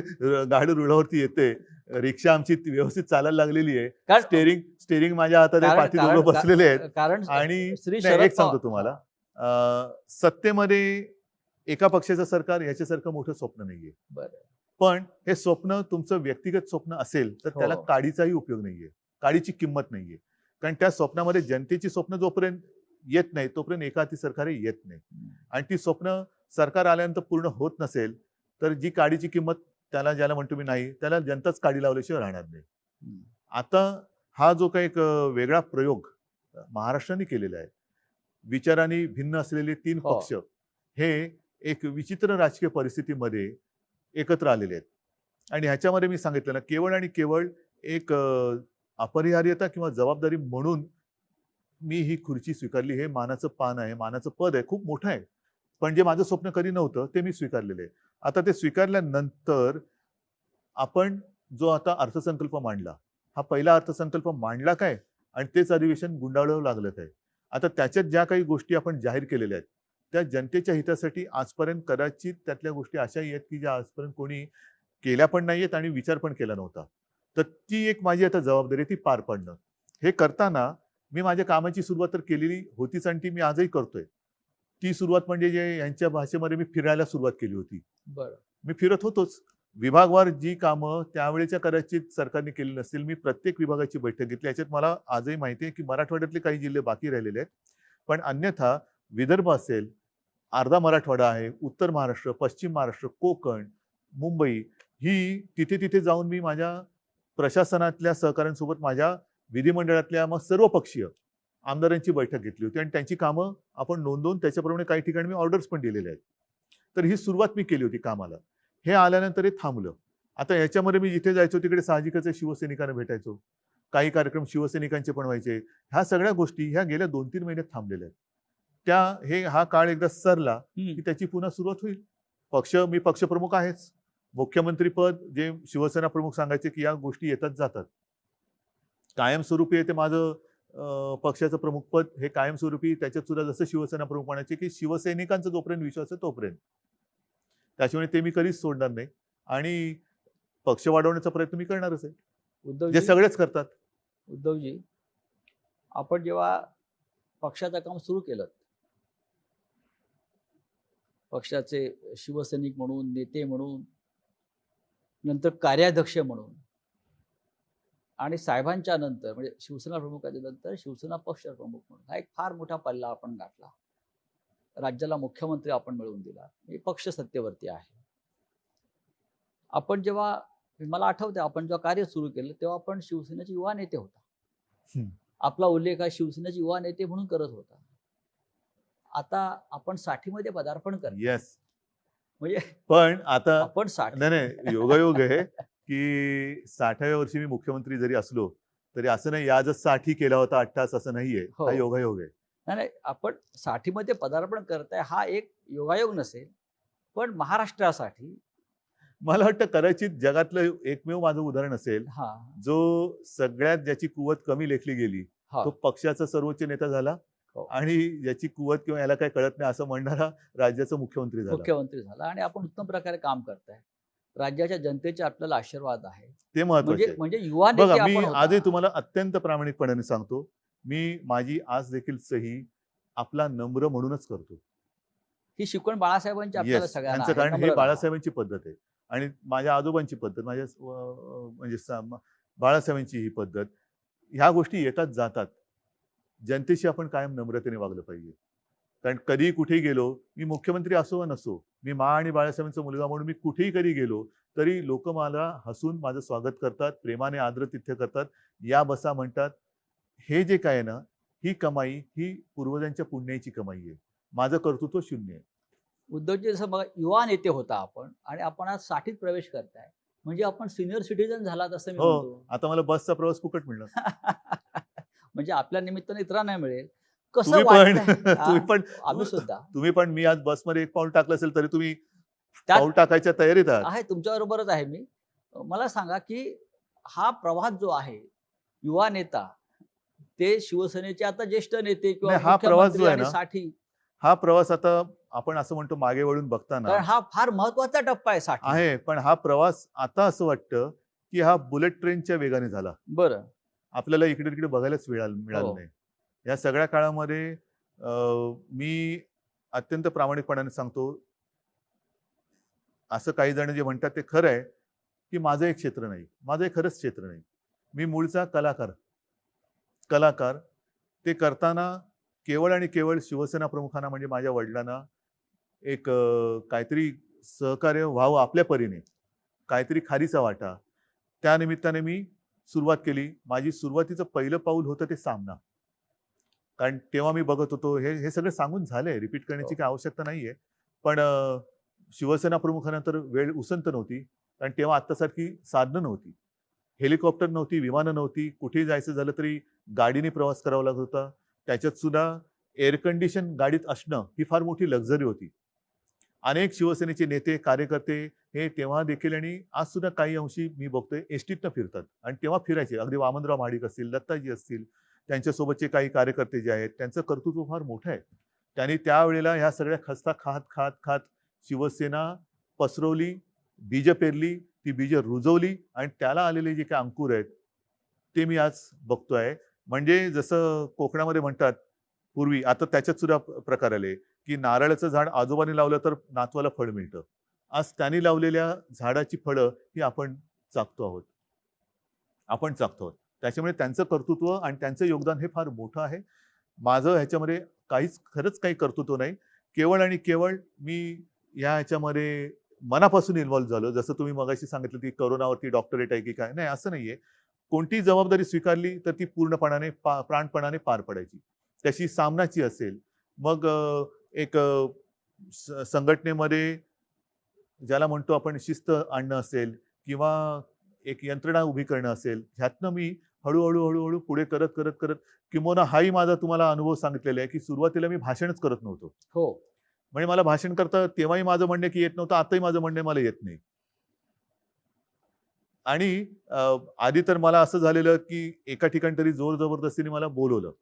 गाडी रुळावरती येते, रिक्षा आमची व्यवस्थित चालायला लागलेली आहे, कारण स्टेरिंग माझ्या हातात आहे, पाठी दोघं बसलेले आहेत. कारण आणि श्री नाही, शरद एक सांगतो तुम्हाला, सत्तेमध्ये एका पक्षाचं सरकार याच्यासारखं मोठं स्वप्न नाहीये. बरं. पण हे स्वप्न तुमचं व्यक्तिगत स्वप्न असेल तर त्याला हो. काडीचाही उपयोग नाहीये, काडीची किंमत नाहीये. कारण त्या स्वप्नामध्ये जनतेची स्वप्न जोपर्यंत येत नाही तोपर्यंत एका हाती सरकार येत नाही. आणि ती स्वप्न सरकार आल्यानंतर पूर्ण होत नसेल तर जी काडीची किंमत ज्याला म्हणतो मी नाही, त्याला जनताच काडी लावल्याशिवाय राहणार नाही. आता हा जो काही एक वेगळा प्रयोग महाराष्ट्राने केलेला आहे, विचारांनी भिन्न असलेले 3 हो. पक्ष हे एक विचित्र राजकीय परिस्थितीमध्ये एकत्र आलेले आहेत. आणि ह्याच्यामध्ये मी सांगितलं ना, केवळ आणि केवळ एक अपरिहार्यता किंवा जबाबदारी म्हणून मी ही खुर्ची स्वीकारली. हे मानाचं पान आहे, मानाचं पद आहे, खूप मोठं आहे. पण जे माझं स्वप्न कधी नव्हतं ते मी स्वीकारलेलं आहे. आता ते स्वीकारल्यानंतर आपण जो आता अर्थसंकल्प मांडला, हा पहिला अर्थसंकल्प मांडला काय आणि तेच अधिवेशन गुंडाळावं लागलं काय. आता त्याच्यात ज्या काही गोष्टी आपण जाहीर केलेल्या आहेत त्या जनतेच्या हितासाठी आजपर्यंत कदाचित त्यातल्या गोष्टी अशाही आहेत की ज्या आजपर्यंत कोणी केल्या पण नाहीयेत आणि विचार पण केला नव्हता. तर ती एक माझी आता जबाबदारी ती पार पाडणं. हे करताना मी माझ्या कामाची सुरुवात तर केलेली होतीच आणि ती मी आजही करतोय. ती सुरुवात म्हणजे जे यांच्या भाषेमध्ये मी फिरायला सुरुवात केली होती. बरं. मी फिरत होतोच. विभागवार जी कामं त्यावेळेच्या कदाचित सरकारने केली नसतील, मी प्रत्येक विभागाची बैठक घेतली. याच्यात मला आजही माहिती आहे की मराठवाड्यातले काही जिल्हे बाकी राहिलेले आहेत. पण अन्यथा विदर्भ असेल, अर्धा मराठवाडा आहे, उत्तर महाराष्ट्र, पश्चिम महाराष्ट्र, कोकण, मुंबई, ही तिथे जाऊन मी माझ्या प्रशासनातल्या सहकाऱ्यांसोबत माझ्या विधिमंडळातल्या मग सर्वपक्षीय आमदारांची बैठक घेतली होती आणि त्यांची कामं आपण नोंदवून त्याच्याप्रमाणे काही ठिकाणी मी ऑर्डर्स पण दिलेल्या आहेत. तर ही सुरुवात मी केली होती कामाला. हे आल्यानंतर हे थांबलं. आता याच्यामध्ये मी जिथे जायचो तिकडे साहजिकच शिवसैनिकांना भेटायचो. काही कार्यक्रम शिवसैनिकांचे पण व्हायचे. ह्या सगळ्या गोष्टी ह्या गेल्या 2-3 महिन्यात थांबलेल्या आहेत. हा काळ एकदा सरला हम्म. की त्याची पुन्हा सुरुवात होईल. मी पक्षप्रमुख आहेच. मुख्यमंत्री पद जे शिवसेना प्रमुख सांगायचे की या गोष्टी येतात जातात. कायमस्वरूपी ते माझं पक्षाचं प्रमुख पद हे कायमस्वरूपी, त्याच्यात सुद्धा जसं शिवसेना प्रमुख म्हणायचे की शिवसैनिकांचा जोपर्यंत विश्वास आहे तोपर्यंत. त्याच्यामुळे ते मी कधीच सोडणार नाही आणि पक्ष वाढवण्याचा प्रयत्न मी करणारच आहे, जे उद्धवजी सगळेच करतात. उद्धवजी आपण जेव्हा पक्षाचं काम सुरू केलं, पक्षाचे शिवसैनिक म्हणून, नेते म्हणून, नंतर कार्याध्यक्ष म्हणून, आणि साहेबांच्या नंतर म्हणजे शिवसेना प्रमुखाच्या नंतर शिवसेना पक्ष प्रमुख म्हणून हा एक फार मोठा पल्ला आपण गाठला. राज्याला मुख्यमंत्री आपण मिळवून दिला. म्हणजे पक्ष सत्तेवरती आहे. आपण जेव्हा, मला आठवतं आपण जेव्हा कार्य सुरू केलं तेव्हा आपण शिवसेनेचे युवा नेते होता. हम्म. आपला उल्लेख हा शिवसेनेचे युवा नेते म्हणून करत होता. आता आपण 60मध्ये पदार्पण करतो. येस. म्हणजे पण आता आपण 60 नाही योगायोग आहे की 60व्या वर्षी मी मुख्यमंत्री जरी असलो तरी असं नाही आजच 60 केला होता 88 असं नाहीये. हो. हा योगायोग आहे. नाही, आपण 60मध्ये पदार्पण करताय हा एक योगायोग नसेल, पण महाराष्ट्रासाठी मला वाटतं कदाचित जगातलं एकमेव माझं उदाहरण असेल हा जो सगळ्यात ज्याची कुवत कमी लेखली गेली हा तो पक्षाचा सर्वोच्च नेता झाला हो. आणि ज्याची कुवत किंवा याला काही कळत नाही असं म्हणणारा राज्याचा मुख्यमंत्री झाला. मुख्यमंत्री झाला आणि आपण उत्तम प्रकारे काम करताय. राज्याच्या जनतेचे आपल्याला आशीर्वाद आहे. ते महत्वाचे म्हणजे आहे. म्हणजे युवा बघा नेते मी आपण होता. आजही तुम्हाला अत्यंत प्रामाणिकपणाने सांगतो, मी माझी आज देखील सही आपला नम्र म्हणूनच करतो. ही शिकवण बाळासाहेबांची आपल्याला येस, सगळ्यांना त्यांचं आहे. कारण नम्र हे राहा. बाळासाहेबांची पद्धत आहे आणि माझ्या आजोबांची पद्धत, म्हणजे बाळासाहेबांची ही पद्धत. ह्या गोष्टी येतात जातात. जनतेशी आपण कायम नम्रतेने वागलं पाहिजे. कारण कधी कुठेही गेलो, मी मुख्यमंत्री असो वा नसो, मी आणि बाळासाहेबांचा मुलगा म्हणून मी कुठेही कधी गेलो तरी लोक मला हसून माझं स्वागत करतात, प्रेमाने आदरातिथ्य करतात, या बसा म्हणतात. हे जे काय आहे ना, ही कमाई ही पूर्वजांच्या पुण्याची कमाई आहे. माझं कर्तृत्व शून्य आहे. उद्धवजी जसं बघा युवा नेते होता आपण आणि आपण आज 60त प्रवेश करताय म्हणजे आपण सिनियर सिटीजन झालात असं मी हो, म्हणतो. आता मला बसचा प्रवास फुकट मिळणार. म्हणजे आपल्या निमित्ताने इतरांना मिळेल. कसं तुम्ही पण वाटतंय? तुम्ही पण आम्ही सुद्धा तुम्ही पण मी आज बसमध्ये एक पाऊल टाकलं असेल तरी तुम्ही त्यात पाऊल टाकायच्या तयारीत आहात. आहे, तुमच्याबरोबरच आहे मी. मला सांगा की हा प्रवास जो आहे, युवा नेता ते शिवसेनेचे आता ज्येष्ठ नेते किंवा नाही, हा प्रवास जो मुख्यमंत्री आहे आणि ना, 60, हा प्रवास आता आपण असं म्हणतो मागे वळून बघताना कारण हा फार महत्वाचा टप्पा आहे 60. आहे, पण हा प्रवास आता असं वाटतं की हा बुलेट ट्रेनच्या वेगाने झाला. बरं. आपल्याला इकडे तिकडे बघायलाच मिळालं हो. नाही. या सगळ्या काळामध्ये मी अत्यंत प्रामाणिकपणाने सांगतो, असं काही जण जे म्हणतात ते खरं आहे की माझं एक क्षेत्र नाही, माझं एक खरंच क्षेत्र नाही. मी मूळचा कलाकार ते करताना केवळ आणि केवळ शिवसेना प्रमुखांना म्हणजे माझ्या वडिलांना एक काहीतरी सहकार्य व्हावं आपल्या परीने, काहीतरी खारीचा वाटा, त्या निमित्ताने मी सुरुवात केली. माझी सुरुवातीचं पहिलं पाऊल होतं ते सामना. कारण तेव्हा मी बघत होतो, हे सगळं सांगून झालंय, रिपीट करण्याची काही आवश्यकता नाहीये. पण शिवसेना प्रमुखानंतर वेळ उसंत नव्हती, कारण तेव्हा आत्तासारखी साधनं नव्हती, हेलिकॉप्टर नव्हती, विमानं नव्हती, कुठेही जायचं झालं तरी गाडीने प्रवास करावा लागत होता. त्याच्यात सुद्धा एअर कंडिशन गाडीत असणं ही फार मोठी लक्झरी होती. अनेक शिवसेनेचे नेते कार्यकर्ते हे तेव्हा देखील आणि आज सुद्धा काही अंशी मी बघतोय एसटीतनं फिरतात आणि तेव्हा फिरायचे. अगदी वामनराव महाडिक असतील, दत्ताजी असतील, त्यांच्यासोबतचे काही कार्यकर्ते जे आहेत त्यांचं कर्तृत्व फार मोठं आहे. त्यांनी त्यावेळेला ह्या सगळ्या खस्ता खात शिवसेना पसरवली, बीज पेरली, ती बीज रुजवली आणि त्याला आलेले जे काही अंकुर आहेत ते मी आज बघतोय. म्हणजे जसं कोकणामध्ये म्हणतात पूर्वी, आता त्याच्यात सुद्धा प्रकार आले की नारळाचं झाड आजोबांनी लावलं तर नातवाला फळ मिळतं. आज त्यांनी लावलेल्या झाडाची फळं ही आपण चाखतो आहोत. त्याच्यामुळे त्यांचं कर्तृत्व आणि त्यांचं योगदान हे फार मोठं आहे. माझं ह्याच्यामध्ये खरंच काही कर्तृत्व नाही. केवळ आणि केवळ मी ह्याच्यामध्ये मनापासून इन्व्हॉल्व्ह झालो. जसं तुम्ही मगाशी सांगितलं की करोनावरती डॉक्टरेट आहे की काय, नाही असं नाहीये. कोणती जबाबदारी स्वीकारली तर ती पूर्णपणाने प्राणपणाने पार पडायची. त्याची सामनाची असेल, मग एक संघटनेमध्ये ज्याला म्हणतो आपण शिस्त आणणं असेल किंवा एक यंत्रणा उभी करणं असेल, ह्यातनं मी हळूहळू हळूहळू पुढे करत करत करत, किंबहुना हाही माझा तुम्हाला अनुभव सांगितलेला आहे की सुरुवातीला मी भाषणच करत नव्हतो. हो. म्हणजे मला भाषण करता तेव्हाही माझं म्हणणं की येत नव्हतं, आताही माझं म्हणणं मला येत नाही. आणि आधी तर मला असं झालेलं की एका ठिकाणी तरी जोर जबरदस्तीने मला बोलवलं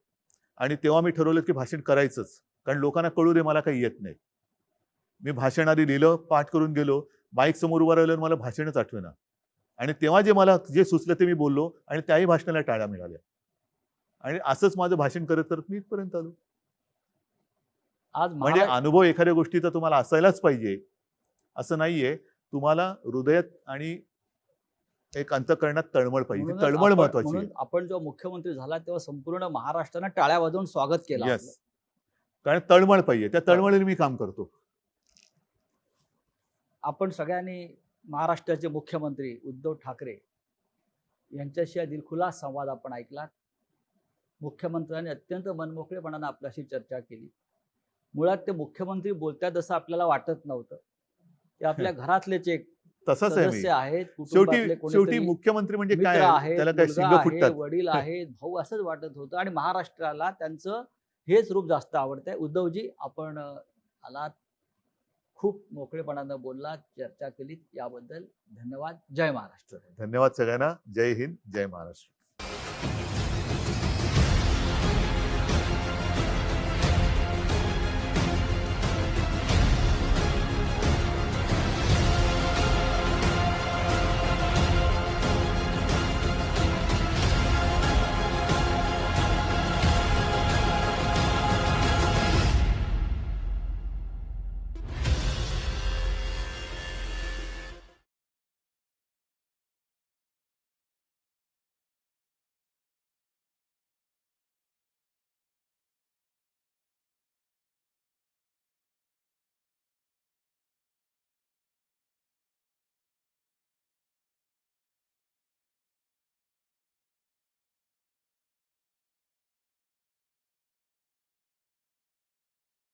आणि तेव्हा मी ठरवलं की भाषण करायचंच, कारण लोकांना कळू दे मला काही येत नाही. मी भाषण आधी लिहिलं, पाठ करून गेलो, माईक समोर उभं राहिलं, मला भाषणच आठवेना. आणि तेव्हा मला जे सुचलं ते मी बोललो आणि त्याही भाषणाला टाळ्या मिळाल्या. आणि असंच माझं भाषण करत करत मी इथपर्यंत आलो. आज म्हणजे अनुभव एखाद्या गोष्टीचा तुम्हाला असायलाच पाहिजे असं नाहीये. तुम्हाला हृदयात आणि एक अंतःकरणात तळमळ पाहिजे. ती म्हणूनच तळमळ महत्वाची म्हणून आहे. आपण जेव्हा मुख्यमंत्री झाला तेव्हा संपूर्ण महाराष्ट्रानं टाळ्या वाजवून स्वागत केलं आपलं. येस. कारण तळमळ पाहिजे. त्या तळमळीने मी काम करतो. आपण सगळ्यांनी महाराष्ट्राचे मुख्यमंत्री उद्धव ठाकरे यांच्याशी हा दिलखुलास संवाद आपण ऐकला. मुख्यमंत्र्यांनी अत्यंत मनमोकळेपणाने आपल्याशी चर्चा केली. मुळात ते मुख्यमंत्री बोलतात असं आपल्याला वाटत नव्हतं. ते आपल्या घरातलेच एक तसंच आहे मी. सदस्य आहेत, शेवटी कुटुंबातले शेवटी कोणीतरी मुख्यमंत्री म्हणजे मित्र काय? आहेत, त्याला काय मुलगा शिंगं आहे, फुटतात. वडील आहेत, भाऊ असंच वाटत होतं आणि महाराष्ट्राला त्यांचं हेच रूप जास्त आवडतंय. उद्धवजी, आपण आलात, खूप मोकळेपणानं बोललात, चर्चा केलीत, याबद्दल धन्यवाद. जय महाराष्ट्र. धन्यवाद सगळ्यांना. जय हिंद, जय महाराष्ट्र.